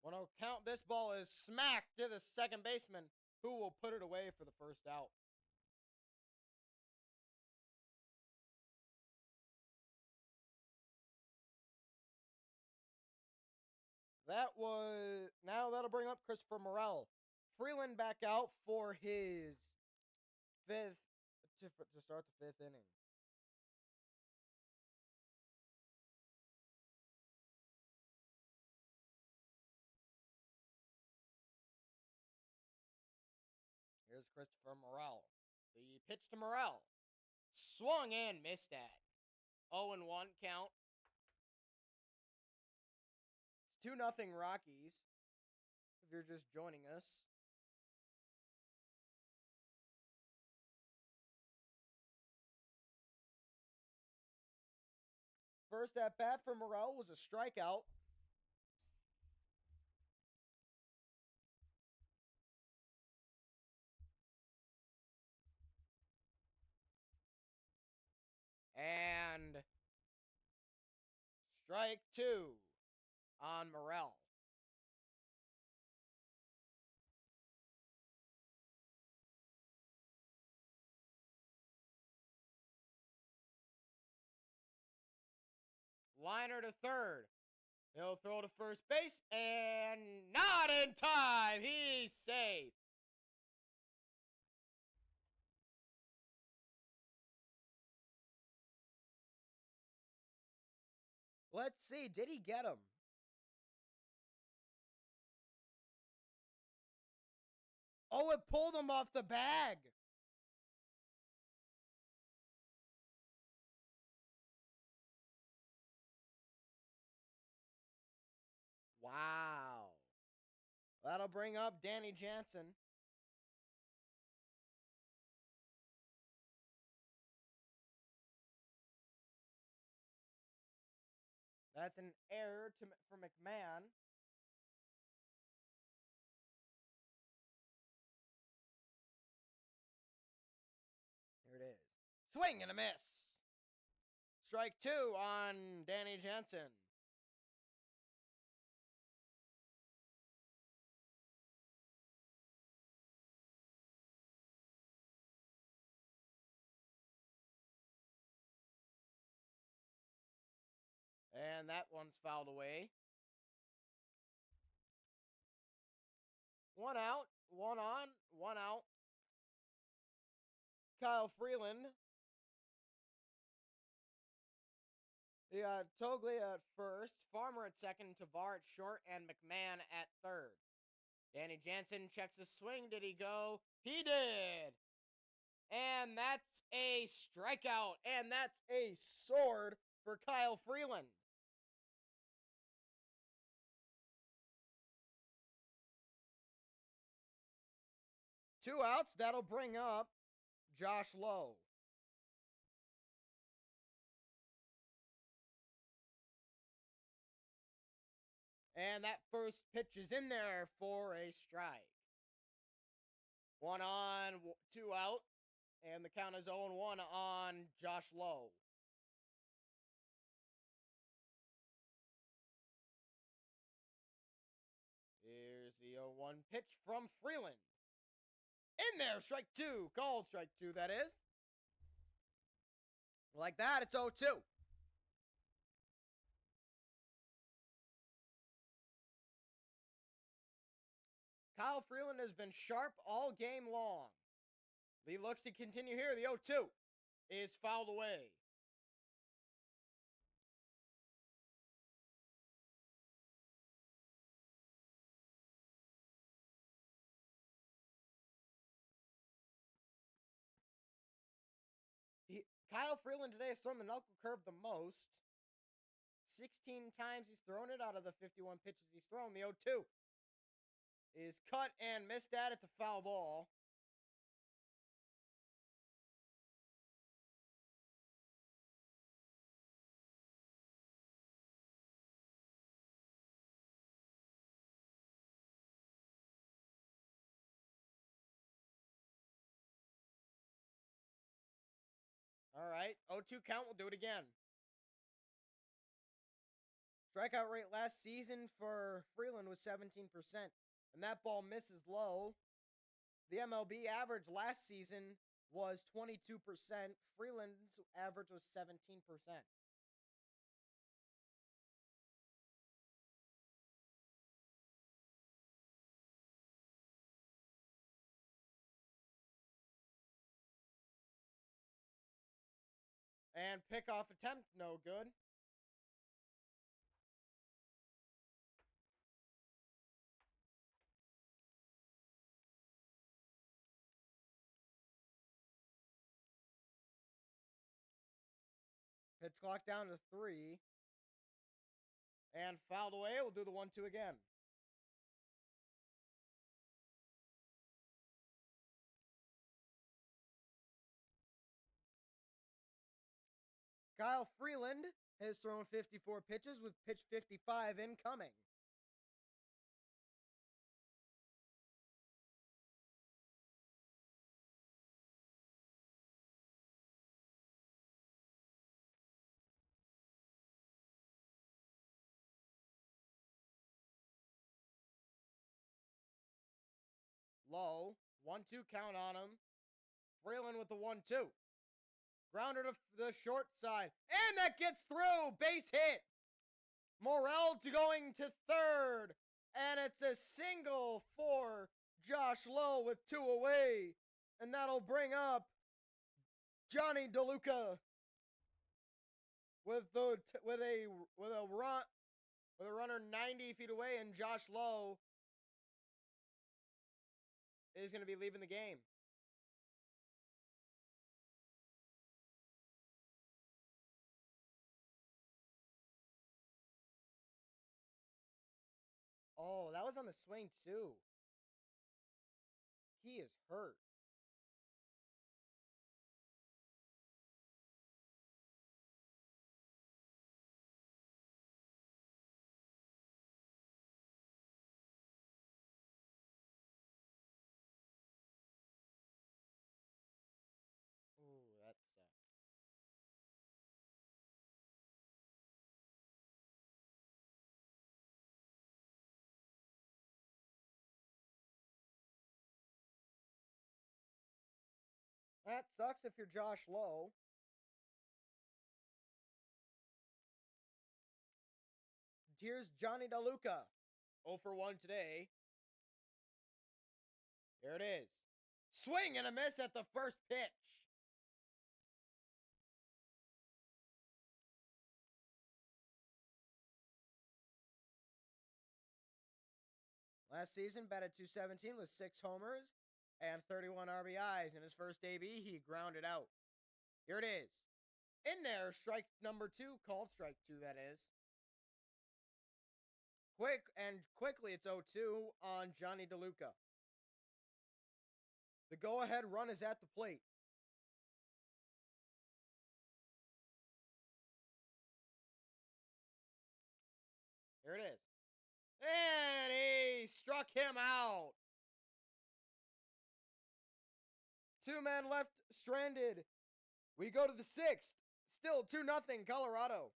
1-0 count. This ball is smacked to the second baseman, who will put it away for the first out. Now that'll bring up Christopher Morel. Freeland back out for his 5th, to start the 5th inning. Here's Christopher Morel. The pitch to Morel. Swung and missed at. 0-1 count. It's 2-0 Rockies, if you're just joining us. First at bat for Morel was a strikeout. And strike 2 on Morel. Liner to third. He'll throw to first base, and not in time. He's safe. Let's see. Did he get him? Oh, it pulled him off the bag. Wow. That'll bring up Danny Jansen. That's an error for McMahon. Here it is. Swing and a miss. Strike 2 on Danny Jansen. And that one's fouled away. 1 out, 1 on, 1 out. Kyle Freeland. You got Toglia at first, Farmer at second, Tavar at short, and McMahon at third. Danny Jansen checks the swing. Did he go? He did! And that's a strikeout. And that's a sword for Kyle Freeland. Two outs. That'll bring up Josh Lowe. And that first pitch is in there for a strike. 1 on, 2 out. And the count is 0-1 on Josh Lowe. Here's the 0-1 pitch from Freeland. In there, strike 2. Called strike 2, that is. Like that, it's 0-2. Kyle Freeland has been sharp all game long. He looks to continue here. The 0-2 is fouled away. Kyle Freeland today has thrown the knuckle curve the most. 16 times he's thrown it out of the 51 pitches he's thrown. The 0-2 is cut and missed at. It's a foul ball. All right, 0-2 count. We'll do it again. Strikeout rate last season for Freeland was 17%, and that ball misses low. The MLB average last season was 22%. Freeland's average was 17%. And pickoff attempt, no good. Pitch clock down to 3. And fouled away. We'll do the 1-2 again. Kyle Freeland has thrown 54 pitches with pitch 55 incoming. Low. 1-2 count on him. Freeland with the 1-2. Grounder to the short side. And that gets through. Base hit. Morel to going to third. And it's a single for Josh Lowe with 2 away. And that'll bring up Johnny DeLuca with a runner 90 feet away, and Josh Lowe is going to be leaving the game. Oh, that was on the swing too. He is hurt. That sucks if you're Josh Lowe. Here's Johnny DeLuca. 0 for 1 today. Here it is. Swing and a miss at the first pitch. Last season, batted .217 with 6 homers and 31 RBIs. In his first debut, he grounded out. Here it is. In there, strike number 2, called strike 2, that is. Quickly, it's 0-2 on Johnny DeLuca. The go-ahead run is at the plate. Here it is. And he struck him out. 2 men left stranded. We go to the 6th. Still 2-0 Colorado.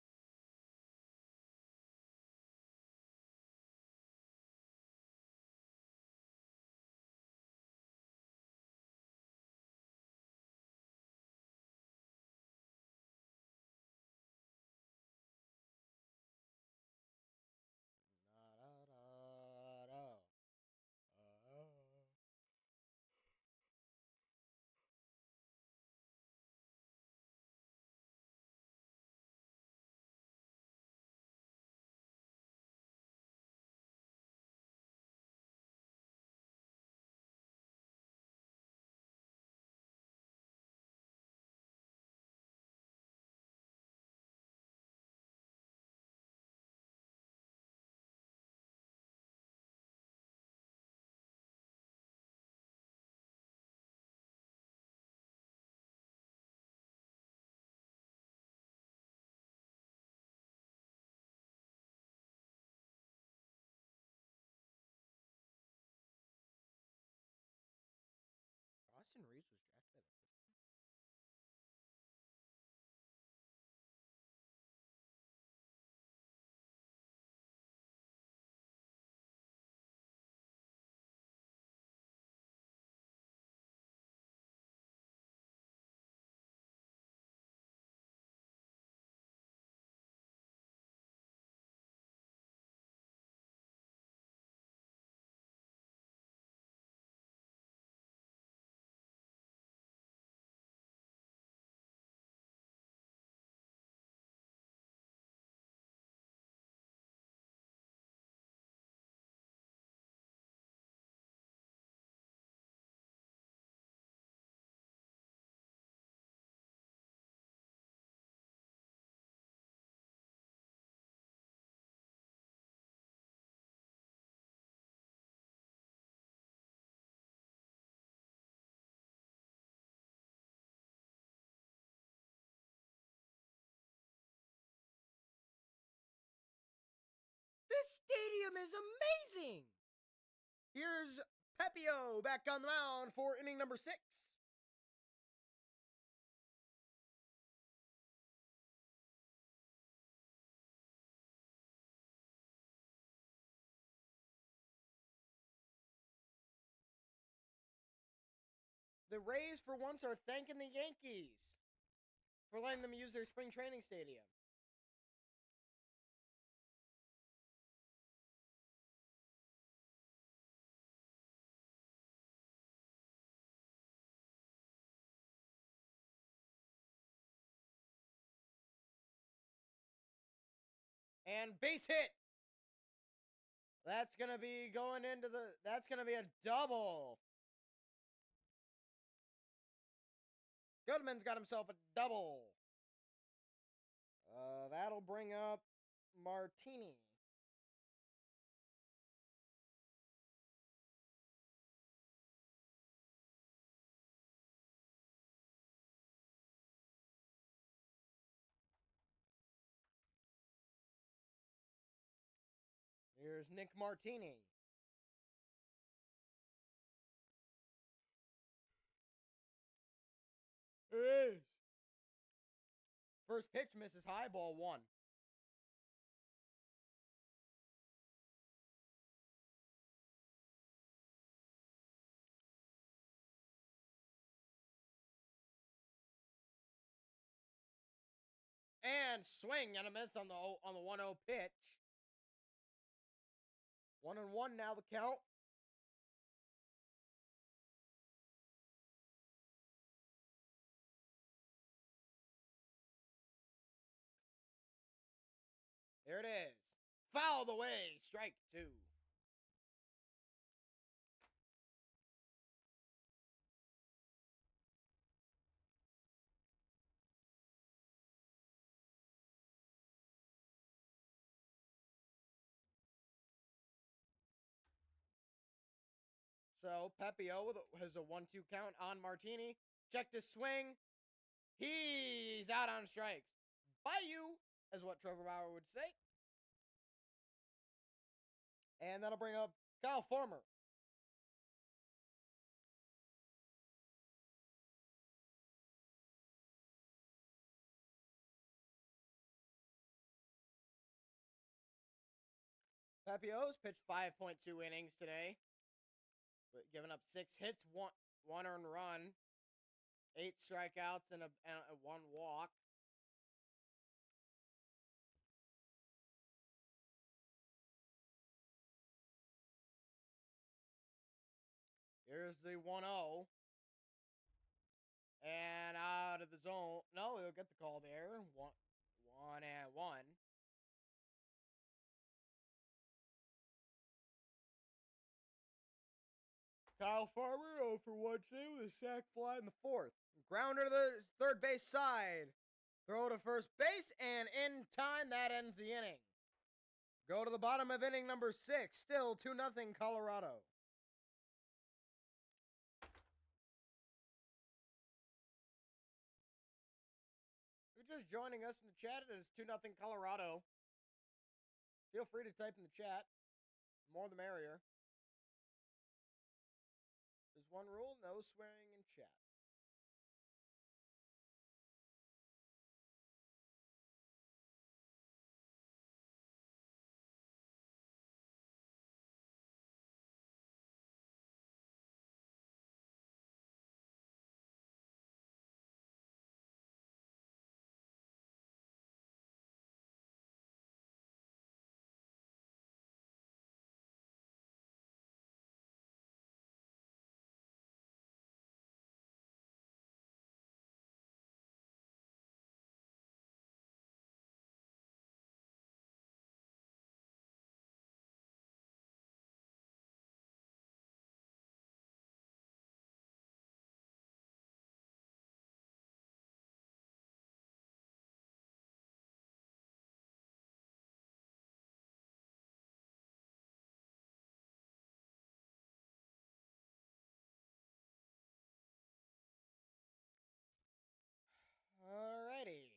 Austin Reeves was drafted at this point. This stadium is amazing. Here's Pepio back on the mound for inning number 6. The Rays, for once, are thanking the Yankees for letting them use their spring training stadium. And base hit. That's going to be going into the... That's going to be a double. Goodman's got himself a double. That'll bring up Martini. Here's Nick Martini. It is. First pitch misses high, ball 1. And swing and a miss on the 1-0 pitch. 1-1 now the count. There it is. Fouled away. Strike 2. So Pepio has a 1-2 count on Martini. Checked his swing. He's out on strikes. Bayou, is what Trevor Bauer would say. And that'll bring up Kyle Farmer. Pepio's pitched 5.2 innings today, giving up 6 hits, one earned run, 8 strikeouts, and 1 walk. Here's the 1-0. And out of the zone. No, he'll get the call there. 1-1. Kyle Farmer 0 for 1 today with a sac fly in the 4th. Grounder to the third base side. Throw to first base, and in time, that ends the inning. Go to the bottom of inning number 6. Still 2-0 Colorado. If you're just joining us in the chat, it is 2-0 Colorado. Feel free to type in the chat. The more the merrier. There's one rule, no swearing in chat. Alrighty.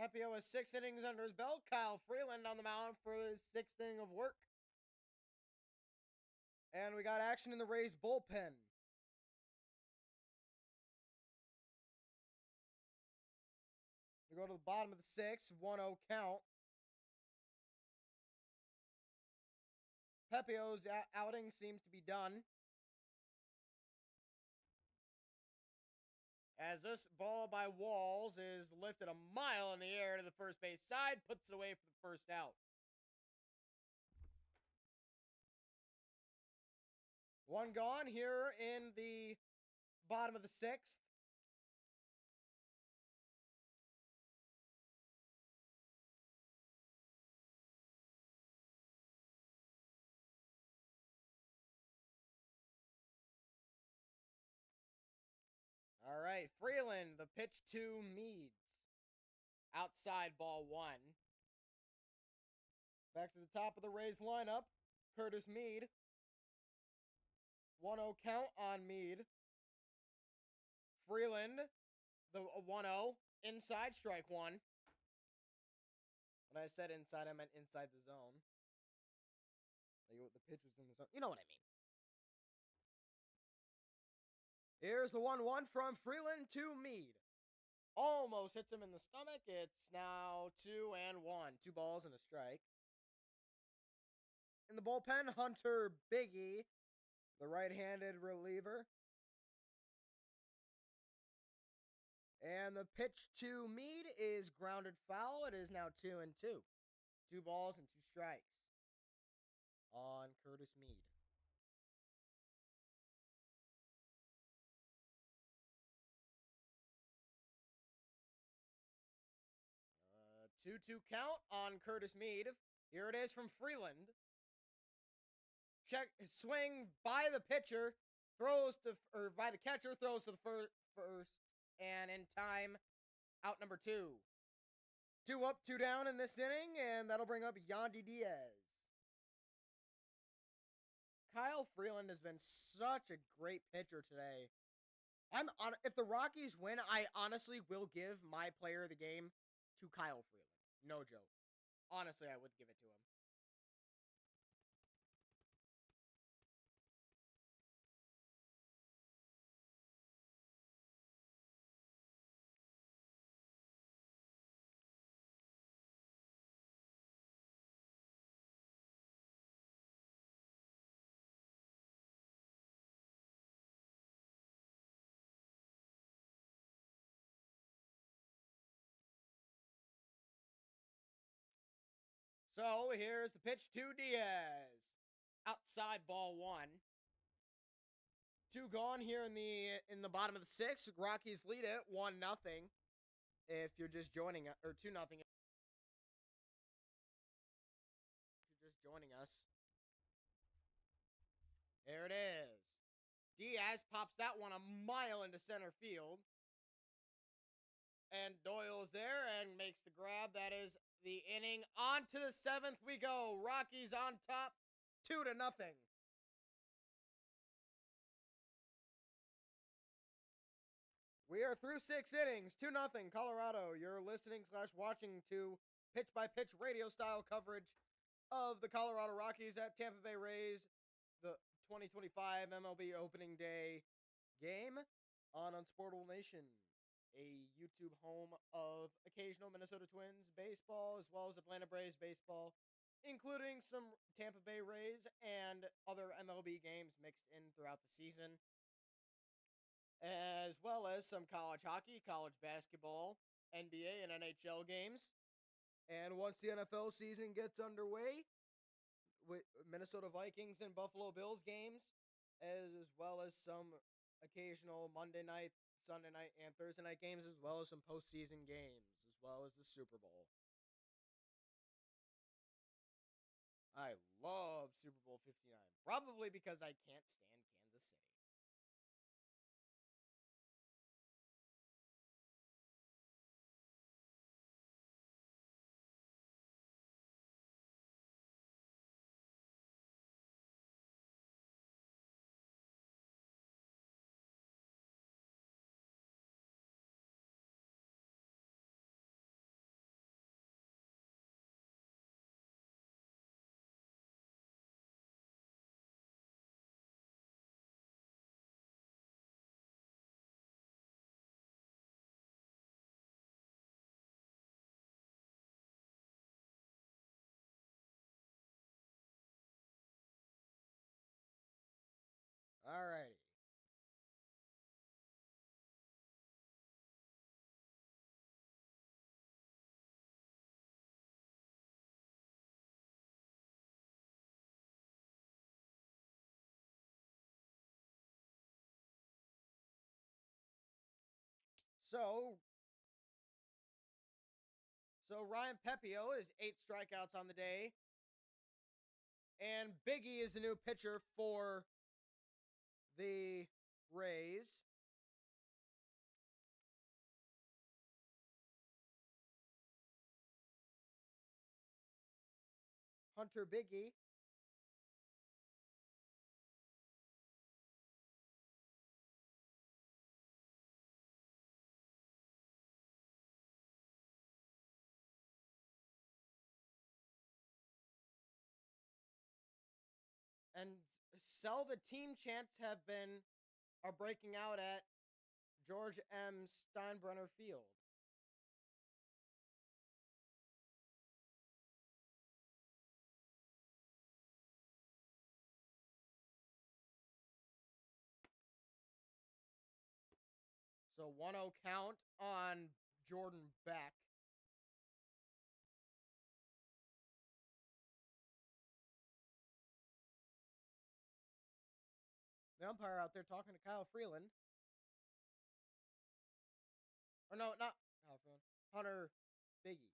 Pepio has 6 innings under his belt. Kyle Freeland on the mound for his 6th inning of work. And we got action in the Rays bullpen. We go to the bottom of the 6th, 1-0 count. Pepio's outing seems to be done. As this ball by Walls is lifted a mile in the air to the first base side, puts it away for the first out. 1 gone here in the bottom of the 6th. All right, Freeland, the pitch to Meads. Outside ball 1. Back to the top of the Rays lineup, Curtis Mead. 1-0 count on Mead. Freeland, the 1-0, inside, strike one. When I said inside, I meant inside the zone. Like, the pitch was in the zone. You know what I mean. Here's the 1-1 from Freeland to Mead. Almost hits him in the stomach. It's now 2-1. 2 balls and a strike. In the bullpen, Hunter Biggie, the right-handed reliever. And the pitch to Mead is grounded foul. It is now 2-2. 2 balls and 2 strikes on Curtis Mead. 2-2 count on Curtis Mead. Here it is from Freeland. Check swing by the pitcher, by the catcher, throws to the first, and in time, out number 2. 2 up, 2 down in this inning, and that'll bring up Yandy Diaz. Kyle Freeland has been such a great pitcher today. If the Rockies win, I honestly will give my player of the game to Kyle Freeland. No joke. Honestly, I would give it to him. So here's the pitch to Diaz. Outside, ball 1. 2 gone here in the bottom of the 6th. Rockies lead it 1-0. If you're just joining us, or 2-0. If you're just joining us. There it is. Diaz pops that one a mile into center field. And Doyle's there and makes the grab. That is the inning. On to the 7th we go. Rockies on top, 2-0. We are through 6 innings, 2-0, Colorado. You're listening/watching to pitch-by-pitch radio-style coverage of the Colorado Rockies at Tampa Bay Rays, the 2025 MLB Opening Day game on Unsportable Nation, a YouTube home of occasional Minnesota Twins baseball, as well as Atlanta Braves baseball, including some Tampa Bay Rays and other MLB games mixed in throughout the season, as well as some college hockey, college basketball, NBA, and NHL games. And once the NFL season gets underway, with Minnesota Vikings and Buffalo Bills games, as well as some occasional Monday night, Sunday night, and Thursday night games, as well as some postseason games, as well as the Super Bowl. I love Super Bowl 59, probably because I can't stand Kansas City. Alrighty. So Ryan Pepio is 8 strikeouts on the day. And Biggie is the new pitcher for the Rays. Hunter Biggie. And sell the team chants are breaking out at George M. Steinbrenner Field. So 1-0 count on Jordan Beck. The umpire out there talking to Kyle Freeland. Or no, not Kyle Freeland. Hunter Biggie.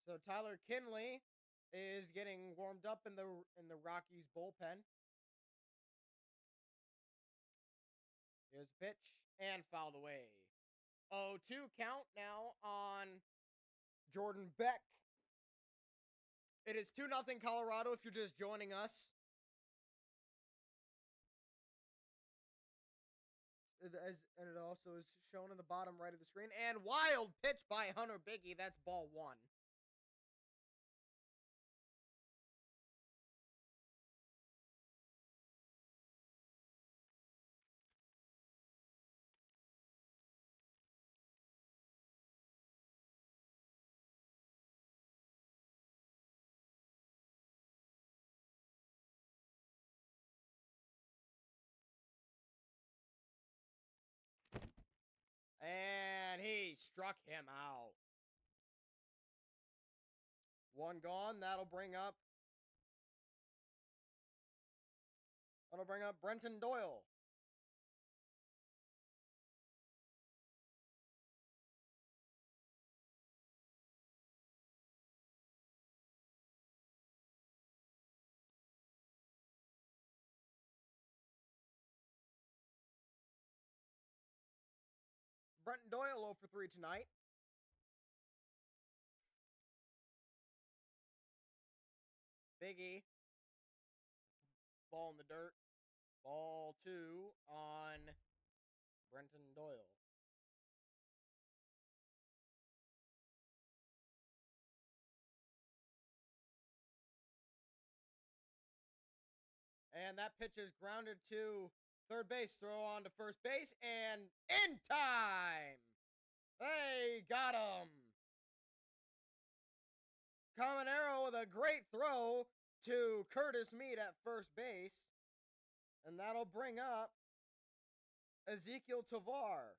So Tyler Kinley is getting warmed up in the Rockies bullpen. Here's a pitch and fouled away. 0-2 count now on Jordan Beck. It is 2-0 Colorado if you're just joining us. And it also is shown in the bottom right of the screen. And wild pitch by Hunter Biggie. That's ball 1. And he struck him out. 1 gone. That'll bring up Brenton Doyle. Brenton Doyle 0 for 3 tonight. Biggie. Ball in the dirt. Ball 2 on Brenton Doyle. And that pitch is grounded to third base. Throw on to first base. And in time. They got him. Caminero with a great throw to Curtis Mead at first base. And that'll bring up Ezekiel Tovar.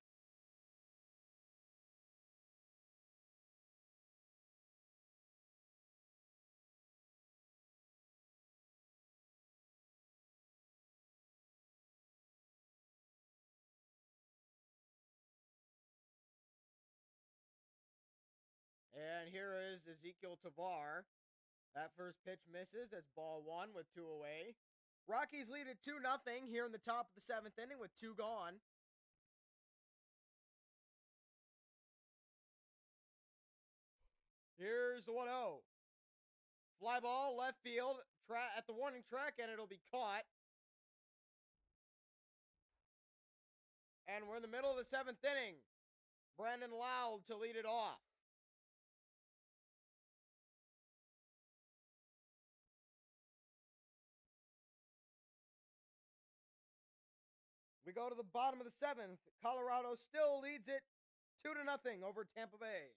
And here is Ezekiel Tovar. That first pitch misses. That's ball 1 with 2 away. Rockies lead at 2-0 here in the top of the 7th inning with 2 gone. Here's the 1-0. Fly ball, left field, at the warning track, and it'll be caught. And we're in the middle of the 7th inning. Brandon Loud to lead it off. We go to the bottom of the 7th. Colorado still leads it 2-0 over Tampa Bay.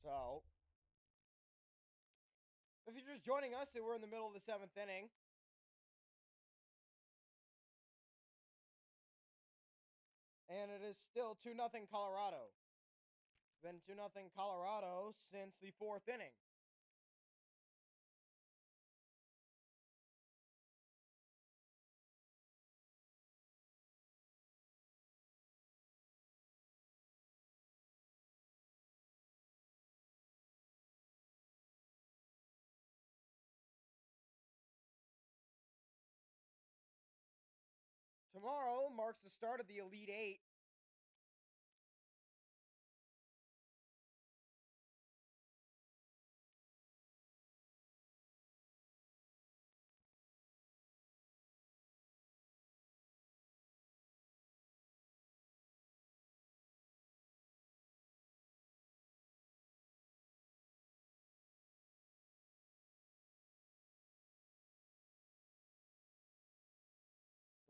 So, if you're just joining us, we're in the middle of the 7th inning. And it is still 2-0 Colorado. It's been 2-0 Colorado since the 4th inning. Tomorrow marks the start of the Elite Eight.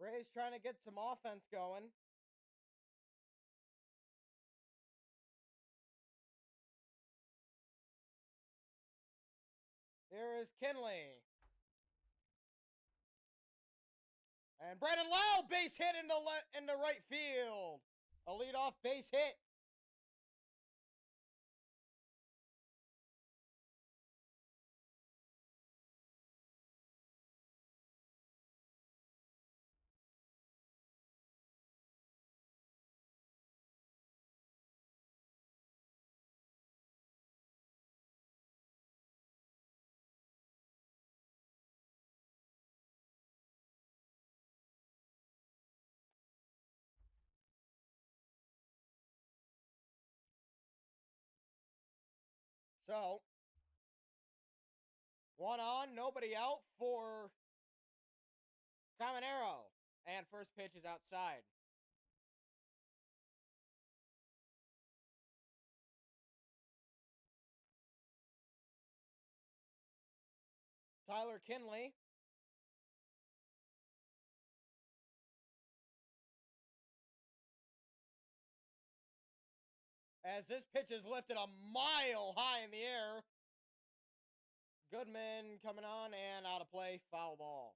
Ray's trying to get some offense going. Here is Kinley. And Brandon Lau, base hit into right field. A leadoff base hit. So, 1 on, nobody out for Caminero. And first pitch is outside. Tyler Kinley. As this pitch is lifted a mile high in the air. Goodman coming on and out of play, foul ball.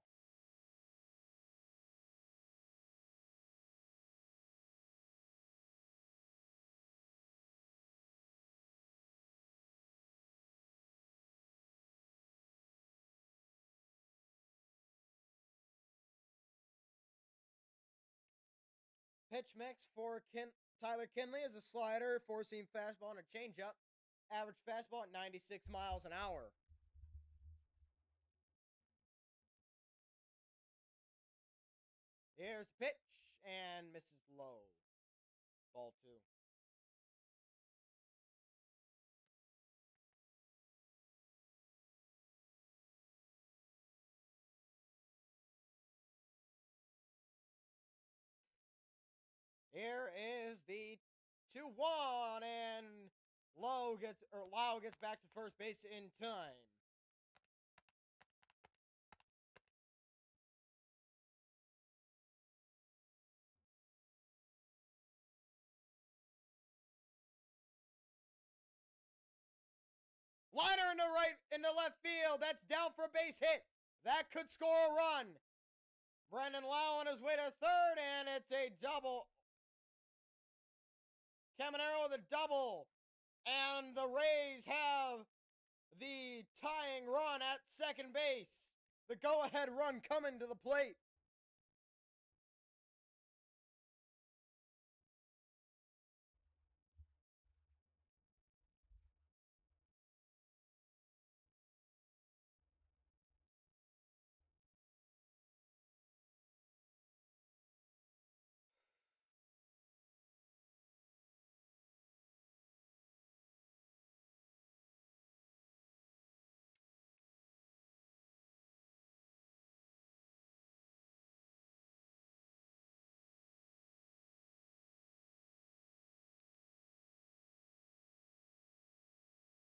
Pitch mix for Tyler Kinley is a slider, four-seam fastball, and a changeup. Average fastball at 96 miles an hour. Here's the pitch, and misses low. Ball 2. Here is the 2-1, and Lau gets back to first base in time. Liner into left field. That's down for a base hit. That could score a run. Brandon Lau on his way to third, and it's a double. Caminero with a double. And the Rays have the tying run at second base. The go-ahead run coming to the plate.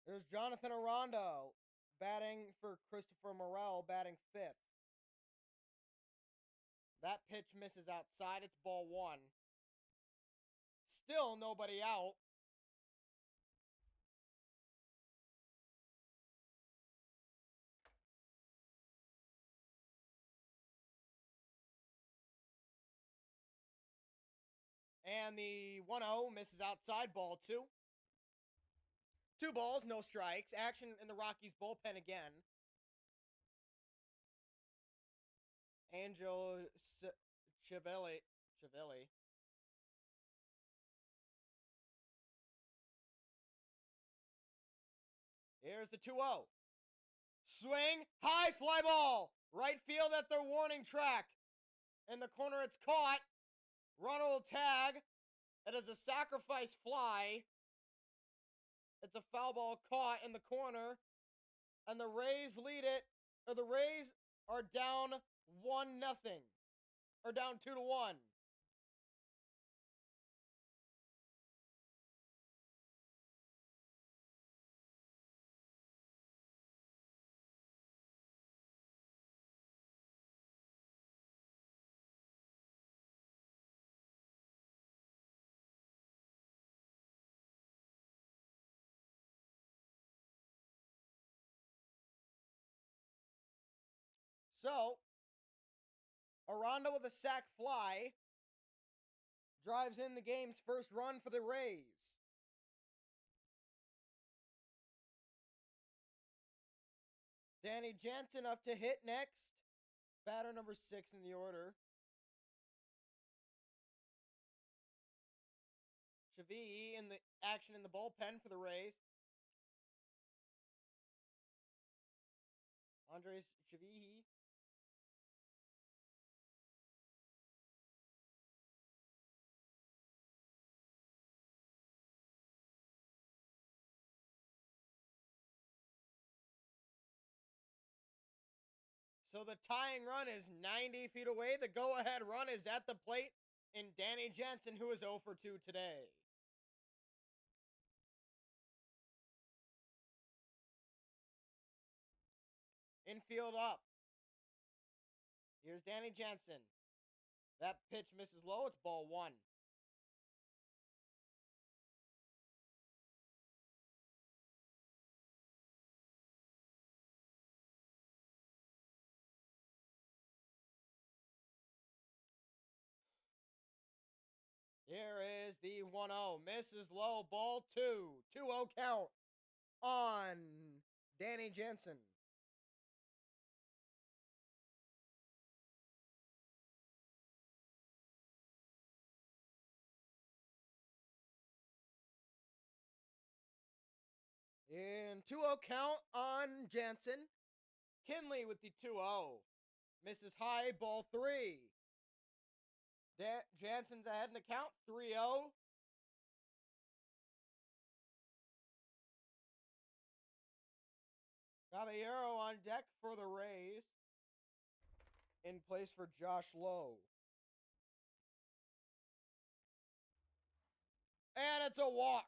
There's Jonathan Aranda batting for Christopher Morel, batting 5th. That pitch misses outside. It's ball 1. Still nobody out. And the 1-0 misses outside, ball 2. 2 balls, no strikes. Action in the Rockies bullpen again. Angel Chiavelli. Here's the 2-0. Swing, high fly ball. Right field at their warning track. In the corner, it's caught. Runner will tag. It is a sacrifice fly. It's a foul ball caught in the corner. And the Rays lead it. Or the Rays are down 1-0. Or down 2-1. So, Aranda with a sac fly drives in the game's first run for the Rays. Danny Jansen up to hit next. Batter number 6 in the order. Chavi in the action in the bullpen for the Rays. Andres Chavi. So the tying run is 90 feet away. The go-ahead run is at the plate in Danny Jansen, who is 0 for 2 today. Infield up. Here's Danny Jansen. That pitch misses low. It's ball 1. Here is the 1-0. Misses low. Ball 2. 2-0 count on Danny Jansen. In 2-0 count on Jansen. Kinley with the 2-0. Misses high, ball 3. Jansen's ahead in the count, 3-0. Caballero on deck for the Rays. In place for Josh Lowe. And it's a walk.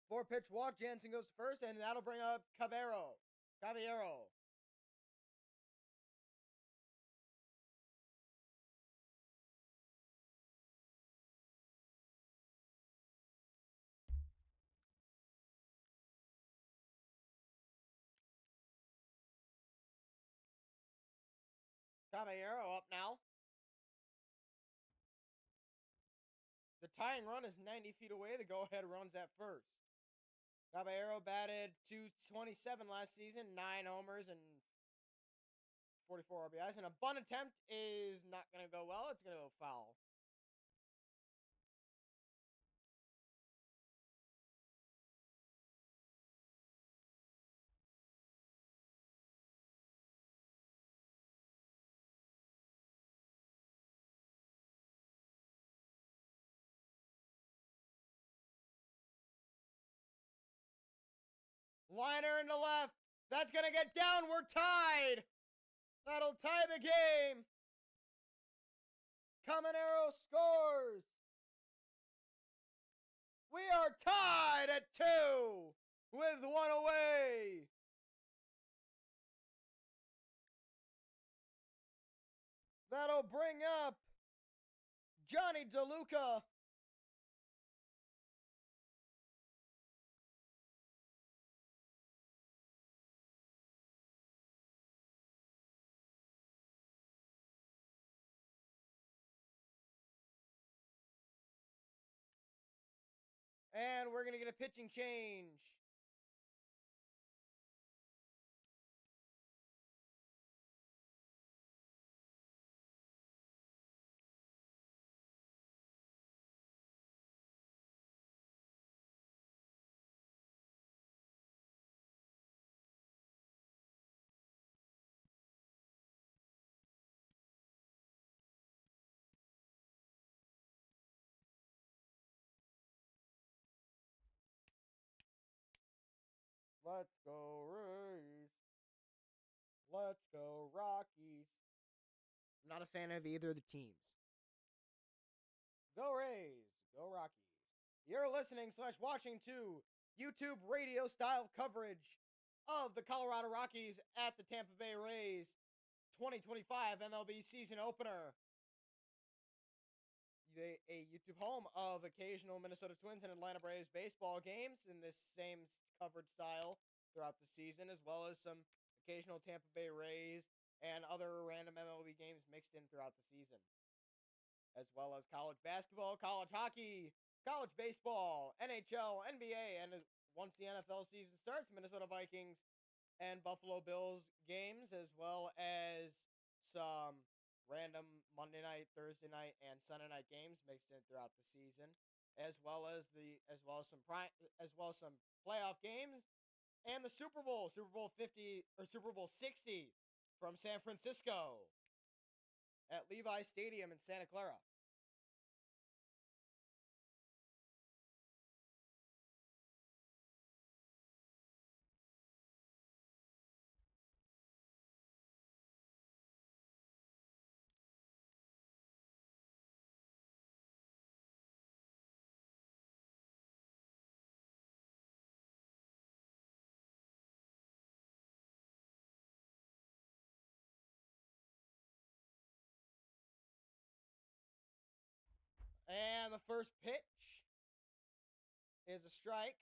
Four-pitch walk. Jansen goes first, and that'll bring up Caballero. Caballero up now. The tying run is 90 feet away. The go-ahead run's at first. Caballero batted .227 last season, 9 homers and 44 RBIs. And a bunt attempt is not going to go well. It's going to go foul. Liner into left. That's going to get down. We're tied. That'll tie the game. Caminero scores. We are tied at 2 with 1 away. That'll bring up Johnny DeLuca. And we're going to get a pitching change. Let's go Rays. Let's go Rockies. I'm not a fan of either of the teams. Go Rays. Go Rockies. You're listening / watching to YouTube radio style coverage of the Colorado Rockies at the Tampa Bay Rays 2025 MLB season opener. A YouTube home of occasional Minnesota Twins and Atlanta Braves baseball games in this same coverage style throughout the season, as well as some occasional Tampa Bay Rays and other random MLB games mixed in throughout the season, as well as college basketball, college hockey, college baseball, NHL, NBA, and once the NFL season starts, Minnesota Vikings and Buffalo Bills games, as well as some random Monday night, Thursday night, and Sunday night games mixed in throughout the season, as well as some playoff games and the Super Bowl 50 or Super Bowl 60 from San Francisco at Levi Stadium in Santa Clara. And the first pitch is a strike.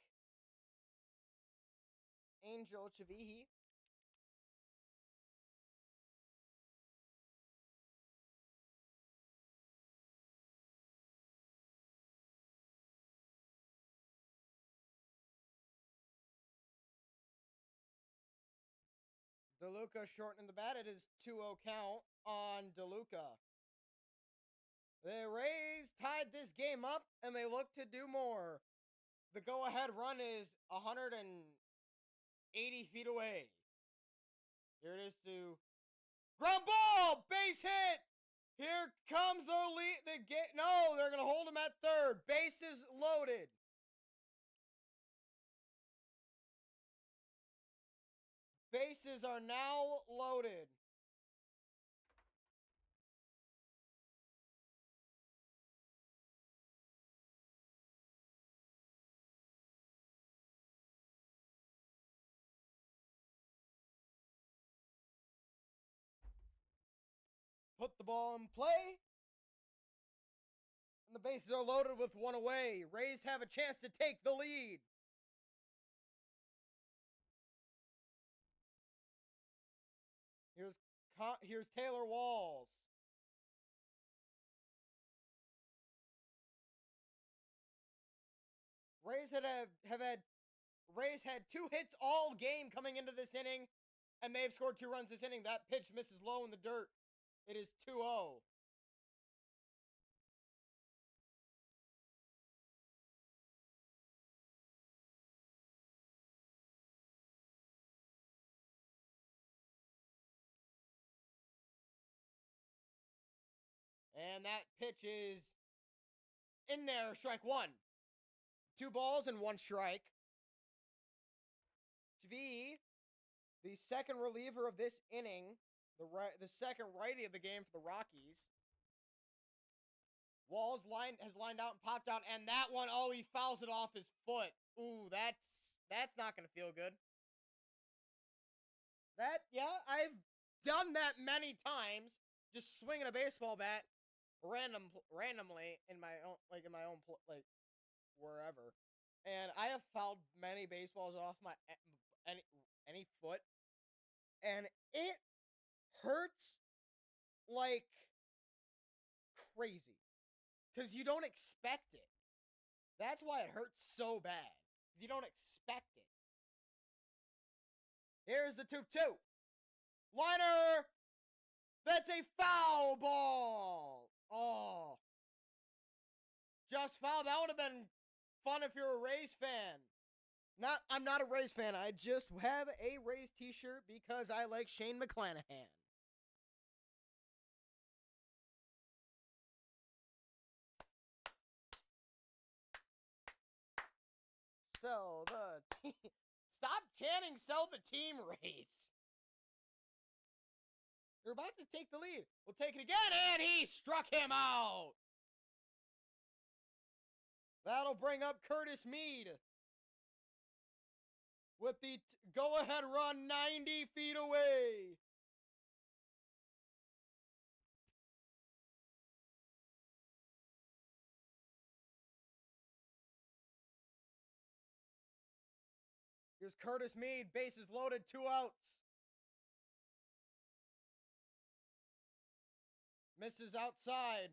Angel Chavihi. DeLuca shortening the bat. It is 2-0 count on DeLuca. The Rays tied this game up, and they look to do more. The go-ahead run is 180 feet away. Here it is to ground ball, base hit. Here comes the lead. No, they're going to hold him at third. Bases loaded. Bases are now loaded. Put the ball in play. And the bases are loaded with one away. Rays have a chance to take the lead. Here's Taylor Walls. Rays had 2 hits all game coming into this inning, and they've scored 2 runs this inning. That pitch misses low in the dirt. It is 2-0. And that pitch is in there, strike 1. 2 balls and 1 strike. Chvi, the second reliever of this inning, the second righty of the game for the Rockies. Walls has lined out and popped out, and that one, he fouls it off his foot. Ooh, that's not going to feel good. I've done that many times, just swinging a baseball bat randomly in my own wherever. And I have fouled many baseballs off my any foot, and it hurts like crazy because you don't expect it. That's why it hurts so bad. Because you don't expect it. Here's the 2-2. Liner! That's a foul ball! Oh. Just foul. That would have been fun if you're a Rays fan. I'm not a Rays fan. I just have a Rays t-shirt because I like Shane McClanahan. Sell the team. Stop chanting, sell the team, Rays. They're about to take the lead. We'll take it again, and he struck him out. That'll bring up Curtis Mead with the go-ahead run 90 feet away. Here's Curtis Mead, bases loaded, 2 outs. Misses outside.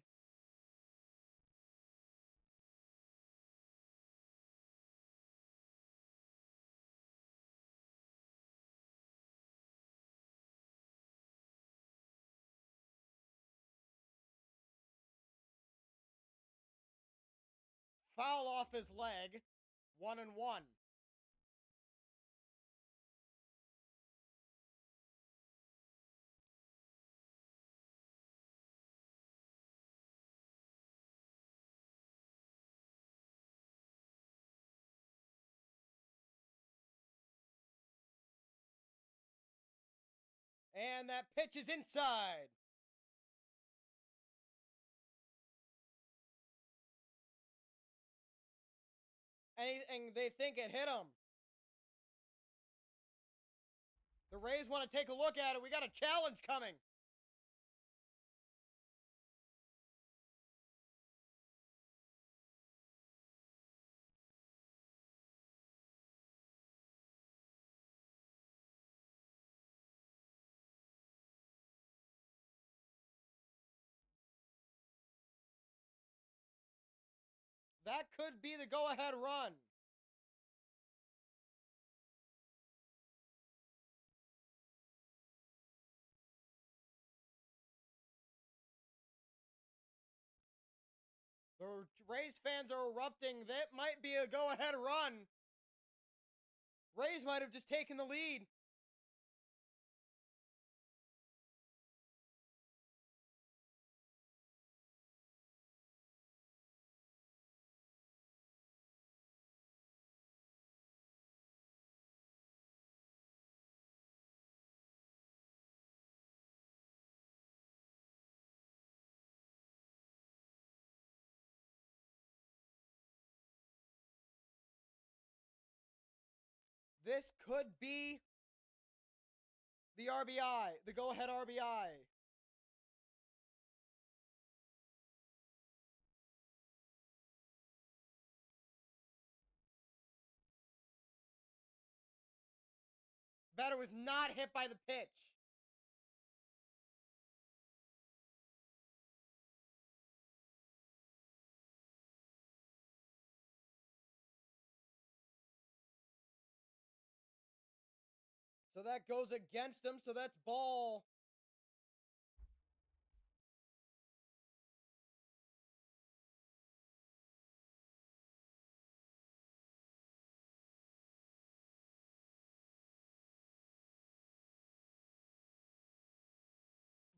Foul off his leg. 1-1. And that pitch is inside. And they think it hit him. The Rays want to take a look at it. We got a challenge coming. That could be the go-ahead run. The Rays fans are erupting. That might be a go-ahead run. Rays might have just taken the lead. This could be the RBI, the go-ahead RBI. Batter was not hit by the pitch. So that goes against him, so that's ball.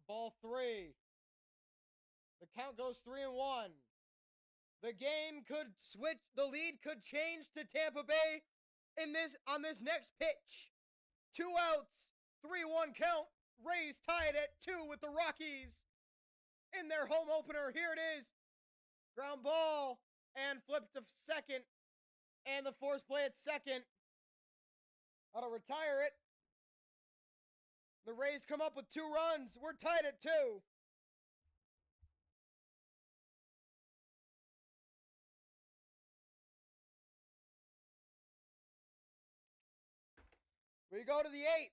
Ball 3. The count goes 3-1. The game could switch. The lead could change to Tampa Bay on this next pitch. 2 outs, 3-1 count. Rays tied at 2 with the Rockies in their home opener. Here it is. Ground ball and flip to second. And the force play at second. That'll retire it. The Rays come up with 2 runs. We're tied at 2. We go to the 8th.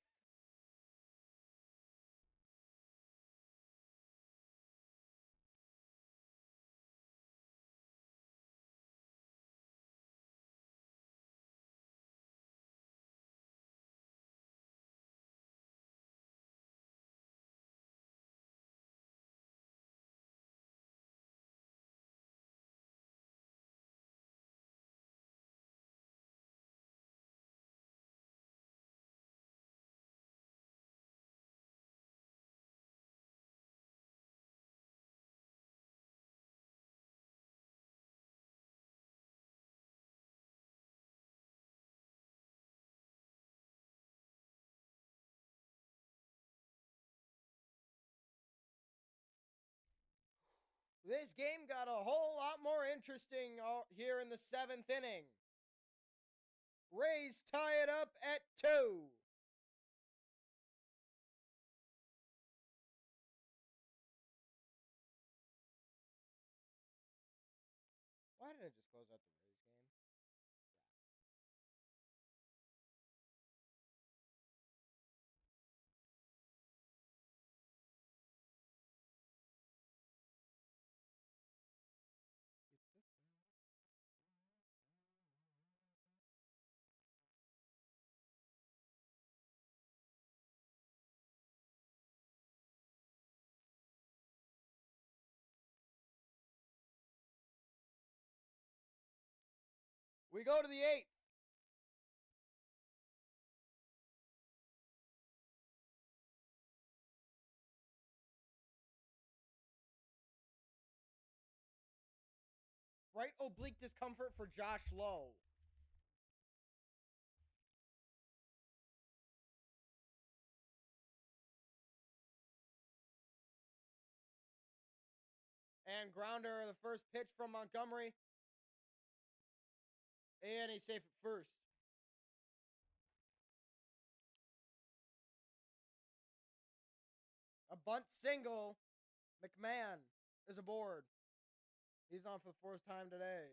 This game got a whole lot more interesting here in the 7th inning. Rays tie it up at 2. Why did I just close out the Rays game? We go to the 8th. Right oblique discomfort for Josh Lowe. And grounder, the first pitch from Montgomery. And he's safe at first. A bunt single. McMahon is aboard. He's on for the first time today.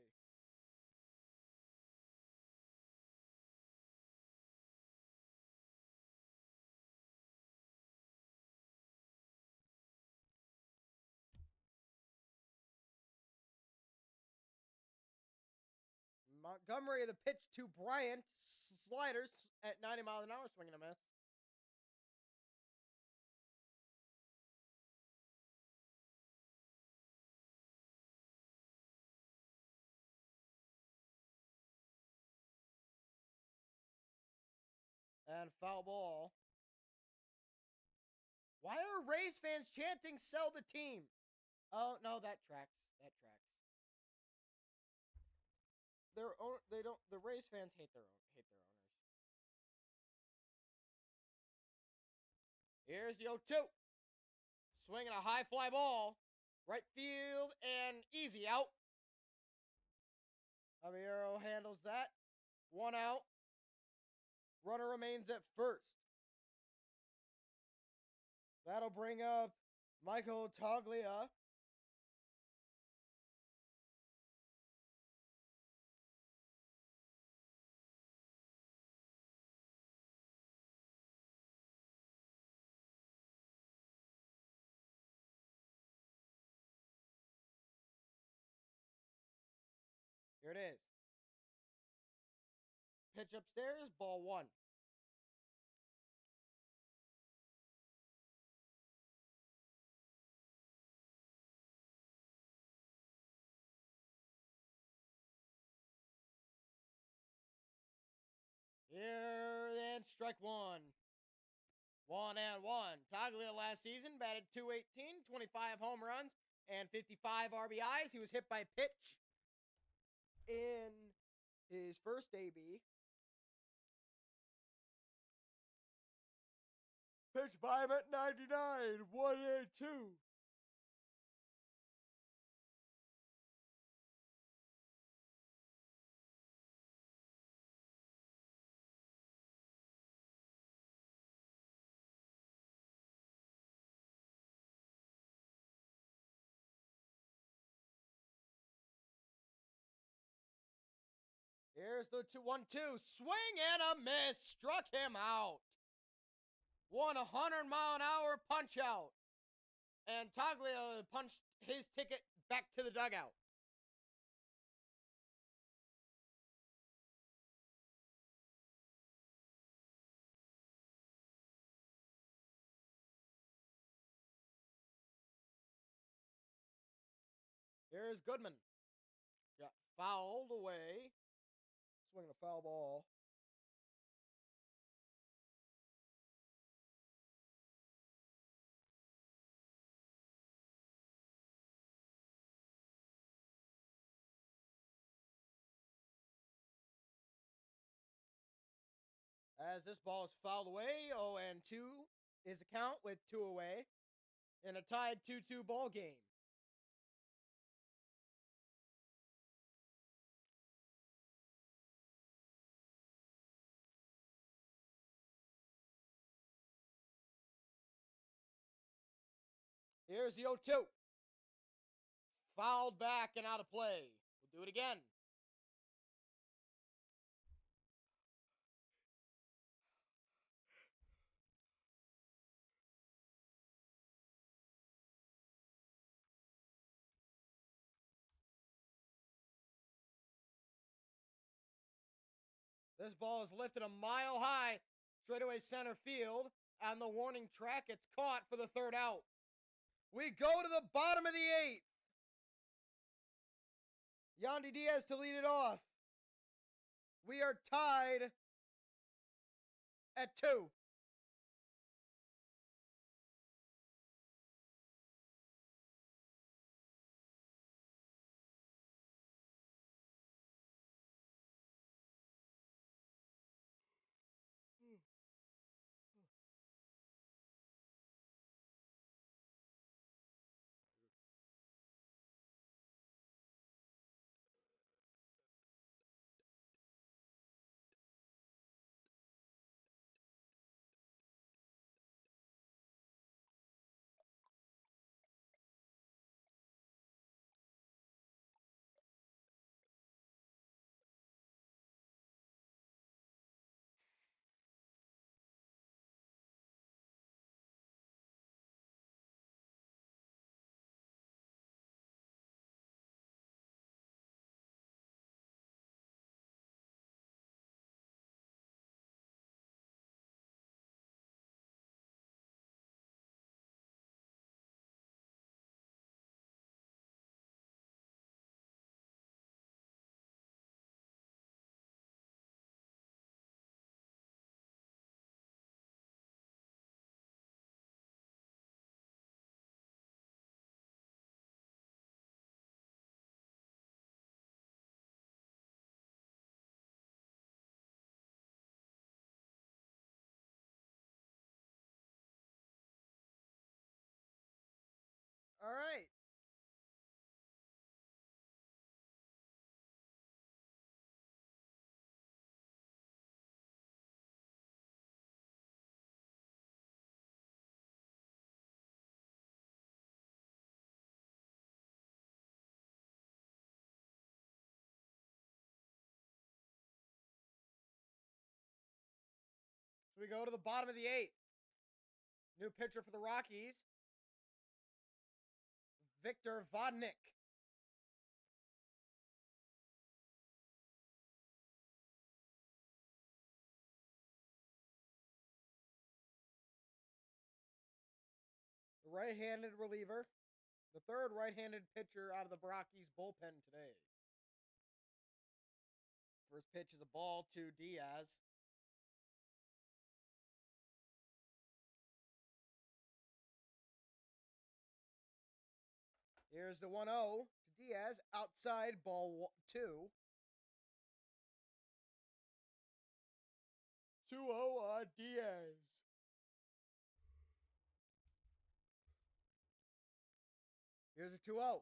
Montgomery, the pitch to Bryant. Sliders at 90 miles an hour, swinging a miss. And foul ball. Why are Rays fans chanting "sell the team"? Oh no, that tracks. That tracks. They don't. The Rays fans hate their owners. Here's the 0-2. Swinging a high fly ball. Right field and easy out. Javiero handles that. 1 out. Runner remains at first. That'll bring up Michael Toglia. Here it is. Pitch upstairs, ball 1. Here and strike 1. 1-1. Toglia last season batted .218, 25 home runs, and 55 RBIs. He was hit by pitch in his first AB. Pitch by him at 99, 1-2. Here's the 2-1-2. Swing and a miss. Struck him out. 100-mile-an-hour punch out. And Toglia punched his ticket back to the dugout. Here's Goodman. Got fouled away. Swinging a foul ball. As this ball is fouled away, 0-2 is the count with 2 away in a tied 2-2 ball game. Here's the 0-2. Fouled back and out of play. We'll do it again. This ball is lifted a mile high, straightaway center field, and the warning track gets caught for the third out. We go to the bottom of the 8th. Yandy Diaz to lead it off. We are tied at 2. All right. So we go to the bottom of the 8th. New pitcher for the Rockies, Victor Vodnik. The right-handed reliever, the third right-handed pitcher out of the Rockies bullpen today. First pitch is a ball to Diaz. Here's the 1-0 to Diaz, outside, ball 2. 2-0 on Diaz. Here's a 2-0.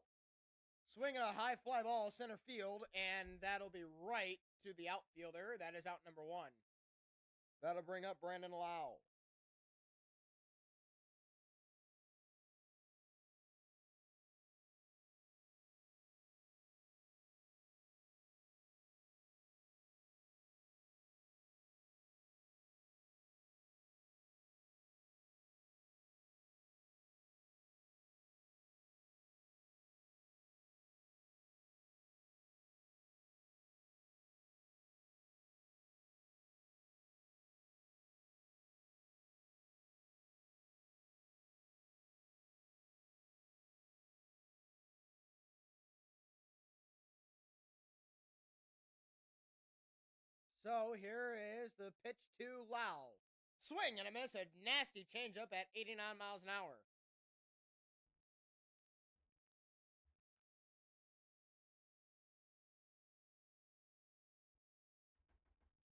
Swinging a high fly ball center field, and that'll be right to the outfielder. That is out number 1. That'll bring up Brandon Lau. So here is the pitch to Lau. Swing and a miss, a nasty changeup at 89 miles an hour.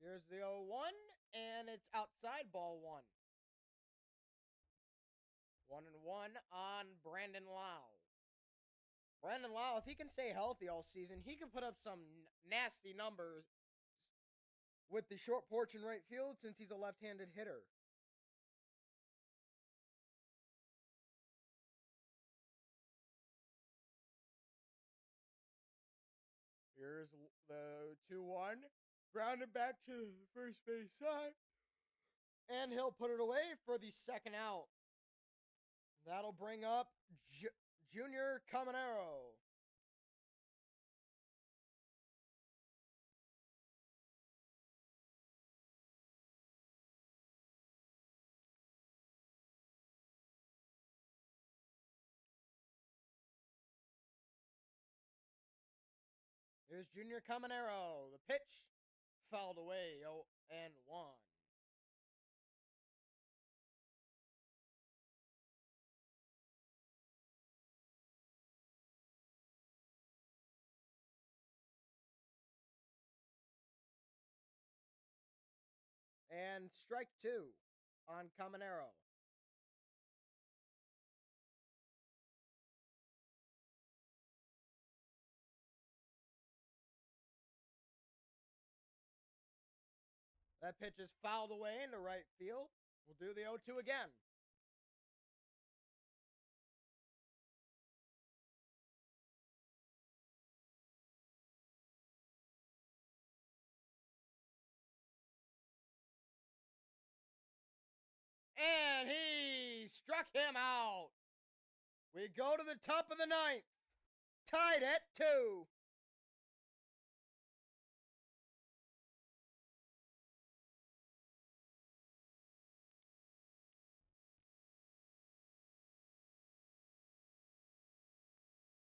Here's the 0-1, and it's outside, ball 1. 1-1 on Brandon Lau. Brandon Lau, if he can stay healthy all season, he can put up some nasty numbers with the short porch in right field since he's a left-handed hitter. Here's the 2-1. Grounded back to the first base side. And he'll put it away for the second out. That'll bring up Junior Caminero. Here's Junior Caminero. The pitch fouled away. 0-1. And strike 2 on Caminero. That pitch is fouled away into right field. We'll do the 0-2 again. And he struck him out. We go to the top of the ninth. Tied at 2.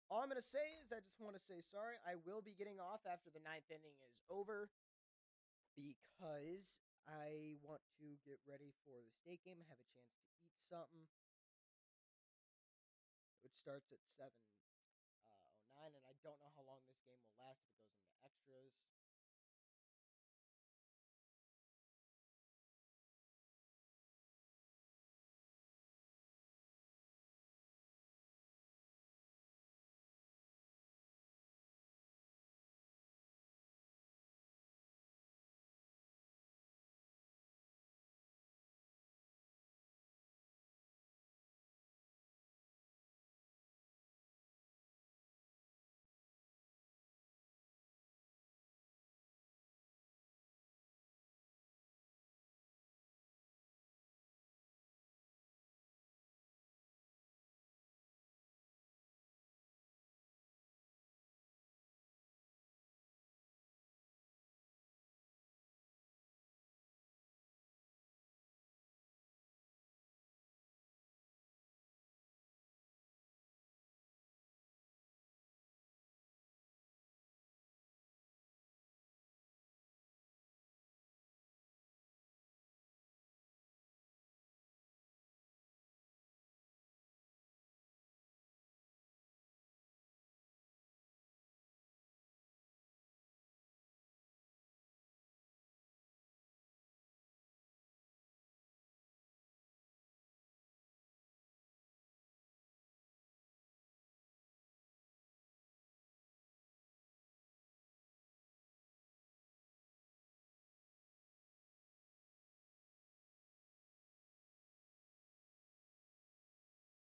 All I'm going to say is I just want to say sorry. I will be getting off after the ninth inning is over because I want to get ready for the state game and have a chance to eat something, which starts at 7:09, and I don't know how long this game will last if it goes into extras.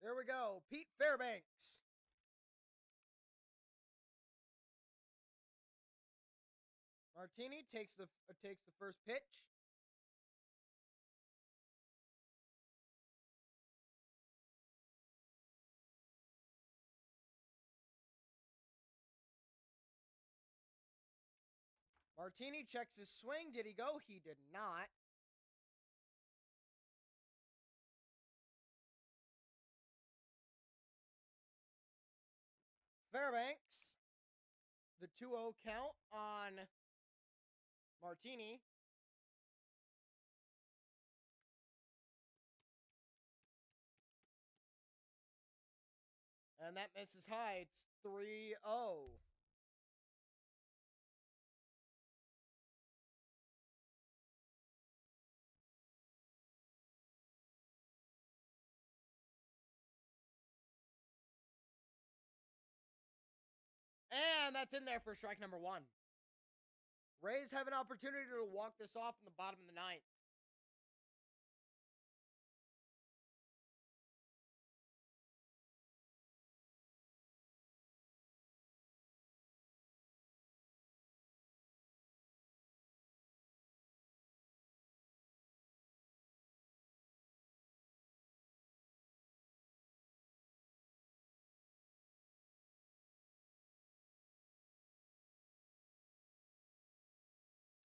There we go. Pete Fairbanks. Martini takes the first pitch. Martini checks his swing. Did he go? He did not. Fairbanks, the 2-0 count on Martini. And that misses high. It's 3-0. And that's in there for strike number 1. Rays have an opportunity to walk this off in the bottom of the ninth.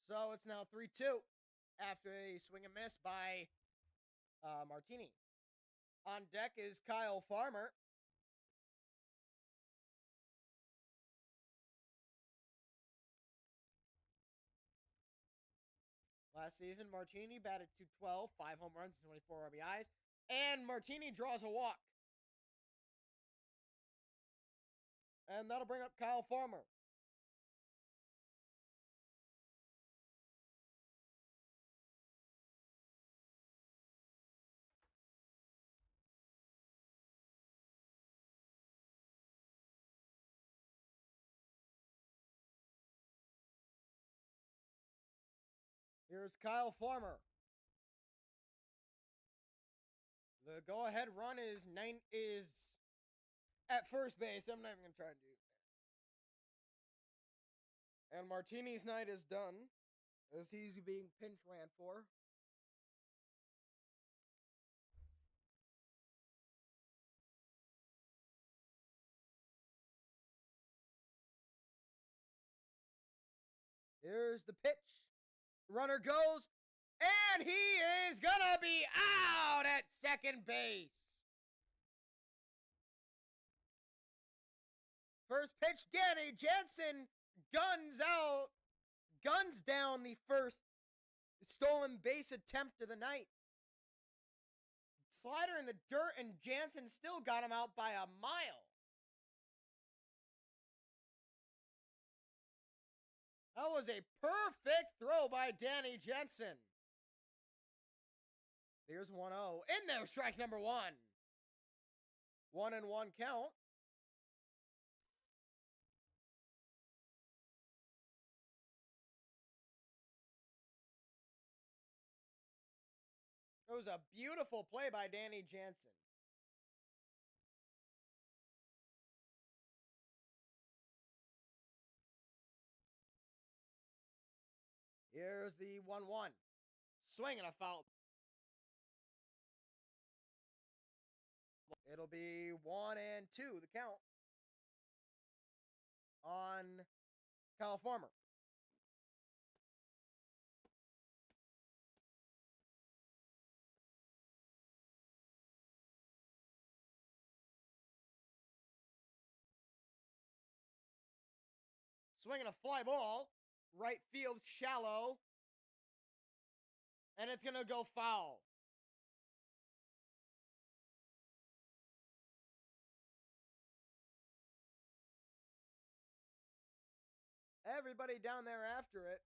So it's now 3-2 after a swing and miss by Martini. On deck is Kyle Farmer. Last season, Martini batted .212, 5 home runs, 24 RBIs, and Martini draws a walk. And that'll bring up Kyle Farmer. Here's Kyle Farmer. The go-ahead run is at first base. I'm not even going to try to do that. And Martini's night is done as he's being pinch ran for. Here's the pitch. Runner goes, and he is going to be out at second base. First pitch, Danny Jansen guns down the first stolen base attempt of the night. Slider in the dirt, and Jansen still got him out by a mile. That was a perfect throw by Danny Jansen. Here's 1-0. In there, strike number 1. 1-1 count. It was a beautiful play by Danny Jansen. Here's the 1-1. Swing and a foul. It'll be 1-2, the count on Kyle Farmer. Swinging a fly ball. Right field shallow. And it's going to go foul. Everybody down there after it.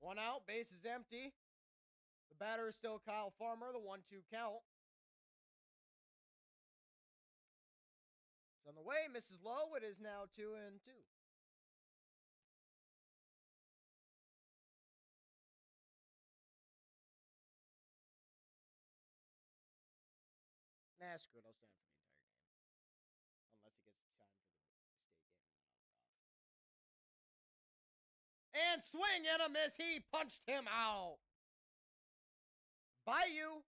One out, base is empty. The batter is still Kyle Farmer, the 1-2 count. It's on the way, misses low. It is now 2-2. Nah, screw it. I'll stand for the entire game. Unless he gets time for the state game, and then I'll go out. And swing and a miss. He punched him out. Bayou.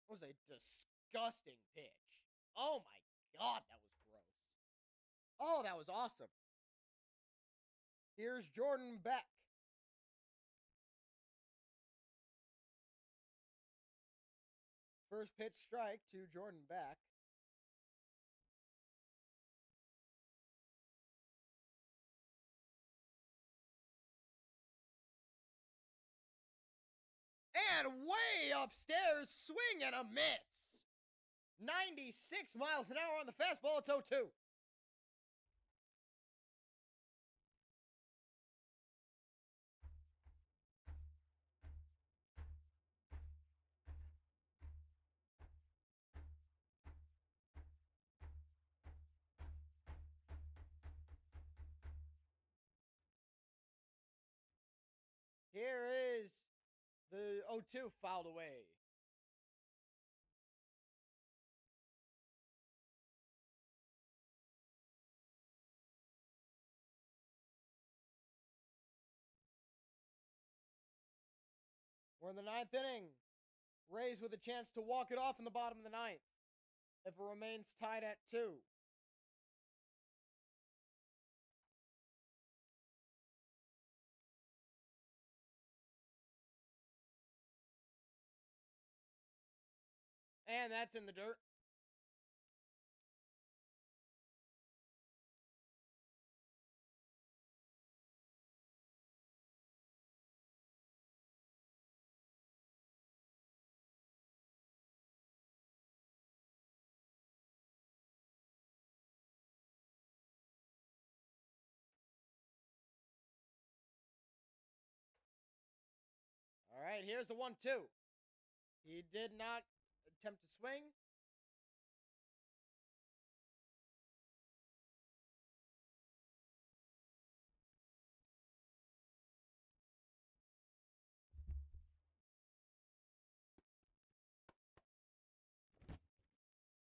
Was a disgusting pitch. Oh my God, that was gross. Oh, that was awesome. Here's Jordan Beck. First pitch strike to Jordan Beck. And way upstairs, swing and a miss. 96 miles an hour on the fastball. It's 0-2. Here is the 0-2 fouled away. We're in the ninth inning. Rays with a chance to walk it off in the bottom of the ninth if it remains tied at 2. And that's in the dirt. All right, here's the 1-2. He did not attempt to swing.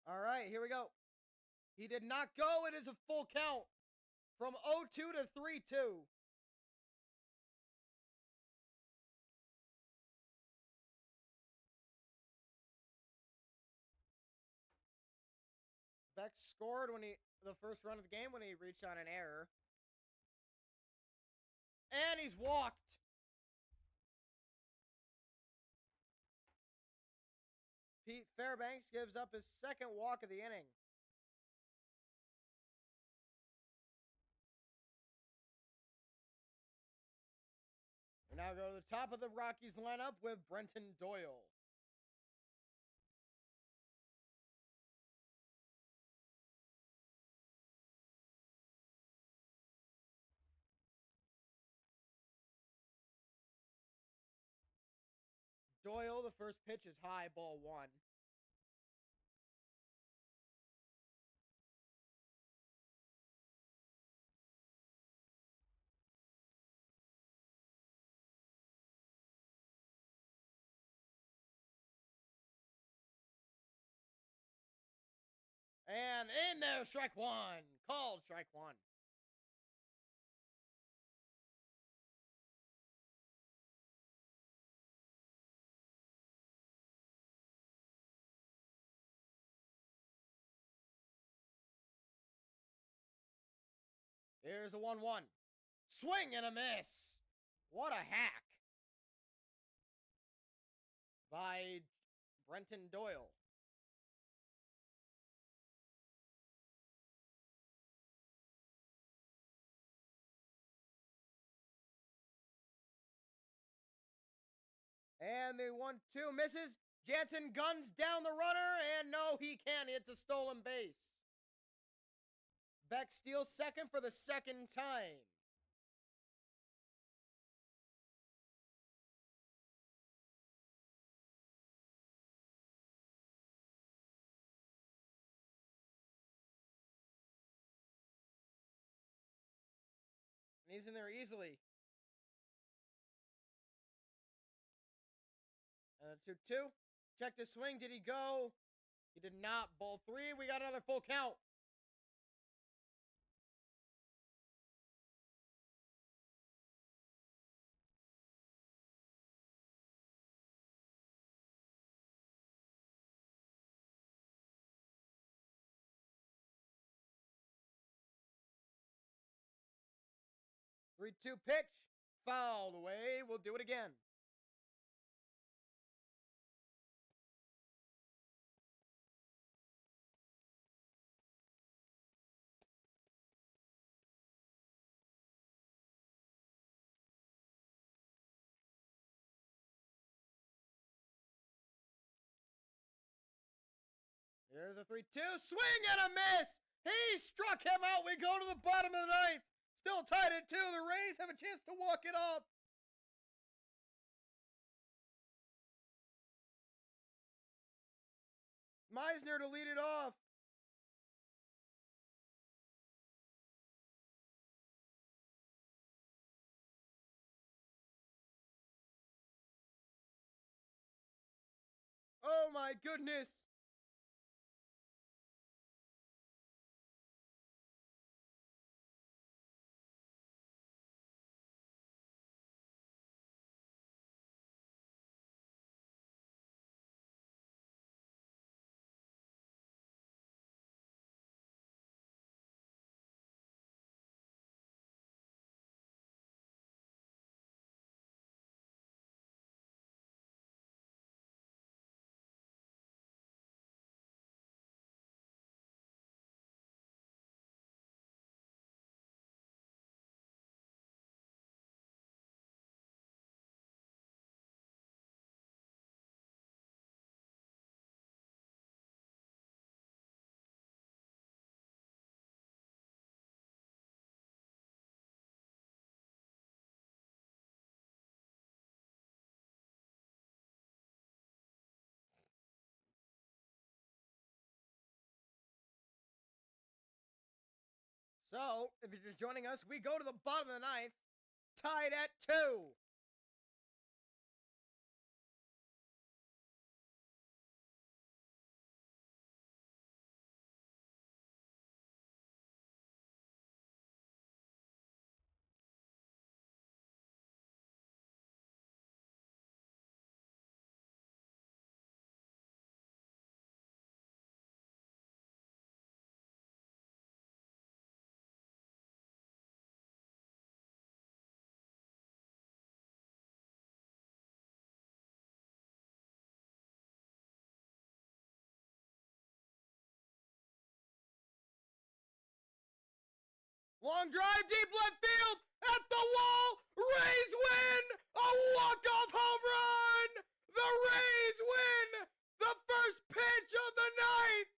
All right, here we go. He did not go. It is a full count from 0-2 to 3-2. Beck scored the first run of the game when he reached on an error. And he's walked. Pete Fairbanks gives up his second walk of the inning. We now go to the top of the Rockies lineup with Brenton Doyle. Doyle, the first pitch is high, ball 1. And in there, strike 1. Called strike 1. Here's a 1-1. Swing and a miss. What a hack by Brenton Doyle. And the 1-2 misses. Jansen guns down the runner, and no, he can't. It's a stolen base. Beck steals second for the second time. And he's in there easily. And a 2-2. Checked his swing. Did he go? He did not. Ball 3. We got another full count. Three-two pitch. Fouled away. We'll do it again. Here's a 3-2. Swing and a miss. He struck him out. We go to the bottom of the ninth. Still tied at 2. The Rays have a chance to walk it off. Meisner to lead it off. my goodness. So, if you're just joining us, we go to the bottom of the ninth, tied at 2. Long drive, deep left field, at the wall, Rays win! A walk-off home run! The Rays win! The first pitch of the ninth!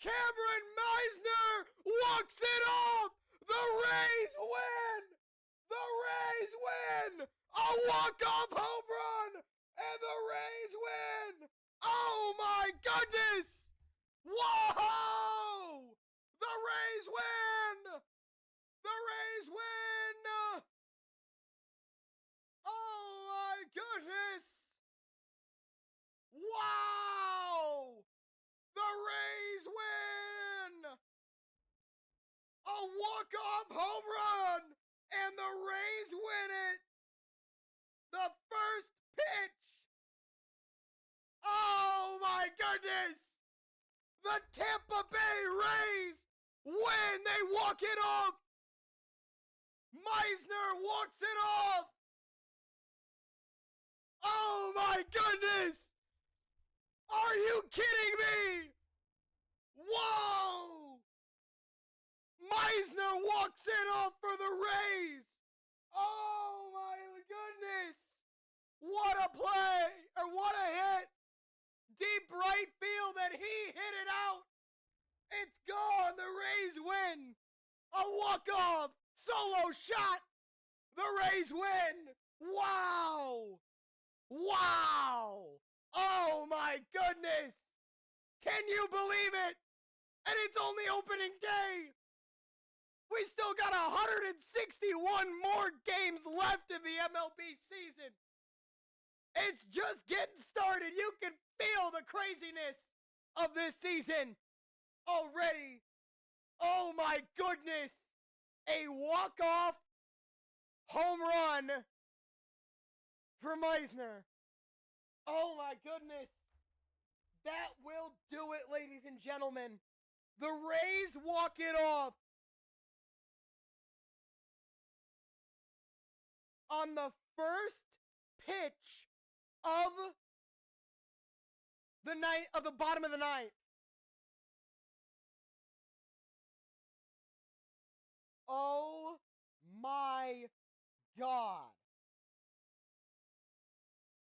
Cameron Meisner walks it off! The Rays win! The Rays win! A walk-off home run! And the Rays win! Oh my goodness! Whoa! The Rays win! The Rays win! Oh my goodness! Wow! The Rays win! A walk-off home run! And the Rays win it! The first pitch! Oh my goodness! The Tampa Bay Rays win! They walk it off! Meisner walks it off! Oh my goodness! Are you kidding me? Whoa! Meisner walks it off for the Rays! Oh my goodness! What a play! Or what a hit! Deep right field, and he hit it out! It's gone! The Rays win! A walk-off! Solo shot! The Rays win! Wow! Wow! Oh my goodness! Can you believe it? And it's only opening day! We still got 161 more games left in the MLB season! It's just getting started! You can feel the craziness of this season already! Oh my goodness! A walk-off home run for Meisner. Oh my goodness. That will do it, ladies and gentlemen. The Rays walk it off on the first pitch of the bottom of the ninth. Oh my God.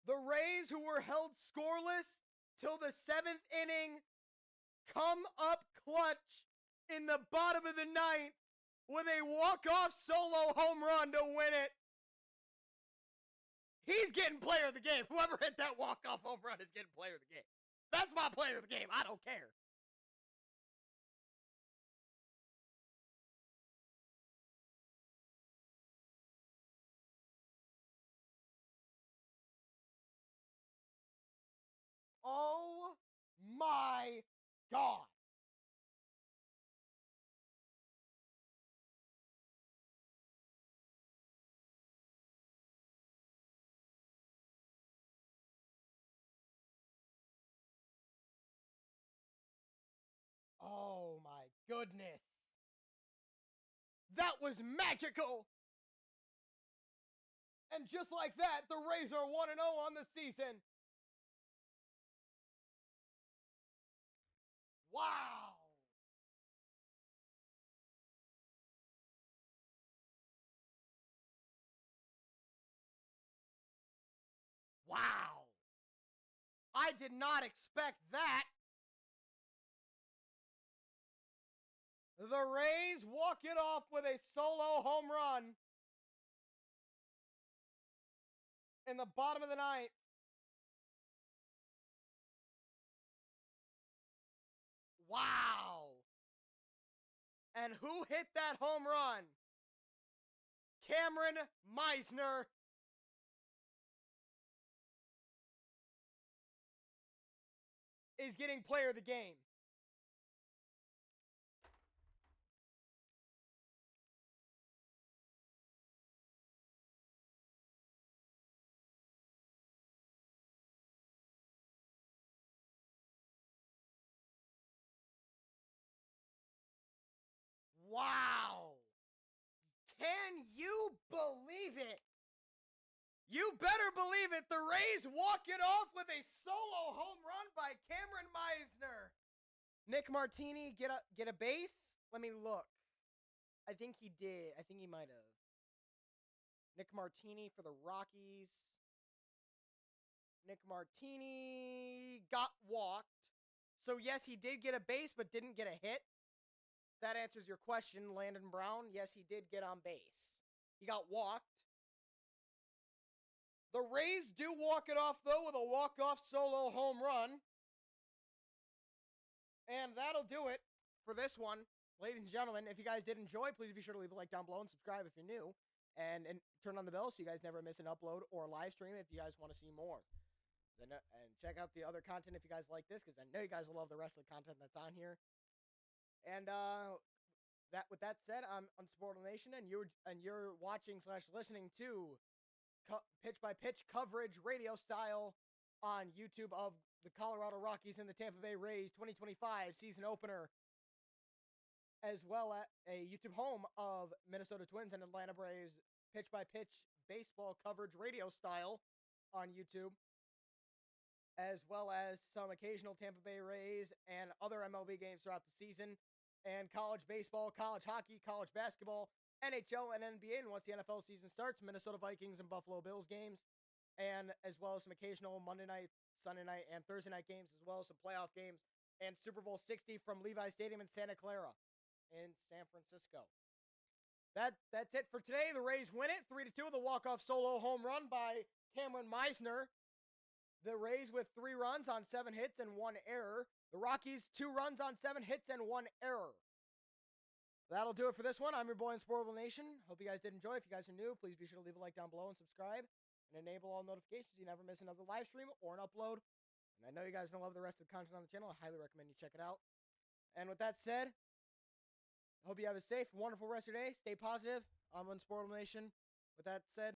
The Rays, who were held scoreless till the 7th inning, come up clutch in the bottom of the ninth with a walk-off solo home run to win it. He's getting player of the game. Whoever hit that walk-off home run is getting player of the game. That's my player of the game. I don't care. Oh God. Oh my goodness. That was magical. And just like that, the Rays are 1-0 on the season. Wow. Wow. I did not expect that. The Rays walk it off with a solo home run in the bottom of the ninth. Wow. And who hit that home run? Cameron Meisner. Is getting player of the game. Wow. Can you believe it? You better believe it. The Rays walk it off with a solo home run by Cameron Meisner. Nick Martini get a base? Let me look. I think he did. I think he might have. Nick Martini for the Rockies. Nick Martini got walked. So yes, he did get a base, but didn't get a hit. That answers your question, Landon Brown. Yes, he did get on base. He got walked. The Rays do walk it off, though, with a walk-off solo home run. And that'll do it for this one. Ladies and gentlemen, if you guys did enjoy, please be sure to leave a like down below and subscribe if you're new. And turn on the bell so you guys never miss an upload or live stream if you guys want to see more. And check out the other content if you guys like this, because I know you guys will love the rest of the content that's on here. And with that said, I'm Unsupportable Nation, and you're watching/listening to pitch-by-pitch coverage radio style on YouTube of the Colorado Rockies and the Tampa Bay Rays 2025 season opener, as well as a YouTube home of Minnesota Twins and Atlanta Braves pitch-by-pitch baseball coverage radio style on YouTube, as well as some occasional Tampa Bay Rays and other MLB games throughout the season, and college baseball, college hockey, college basketball, NHL, and NBA, and once the NFL season starts, Minnesota Vikings and Buffalo Bills games, and as well as some occasional Monday night, Sunday night, and Thursday night games, as well as some playoff games, and Super Bowl 60 from Levi Stadium in Santa Clara in San Francisco. That's it for today. The Rays win it 3-2 with a walk-off solo home run by Cameron Meisner. The Rays with 3 runs on 7 hits and 1 error. The Rockies 2 runs on 7 hits and 1 error. That'll do it for this one. I'm your boy Unsupportable Nation. Hope you guys did enjoy. If you guys are new, please be sure to leave a like down below and subscribe and enable all notifications so you never miss another live stream or an upload. And I know you guys don't love the rest of the content on the channel. I highly recommend you check it out. And with that said, I hope you have a safe, wonderful rest of your day. Stay positive. I'm Unsupportable Nation. With that said,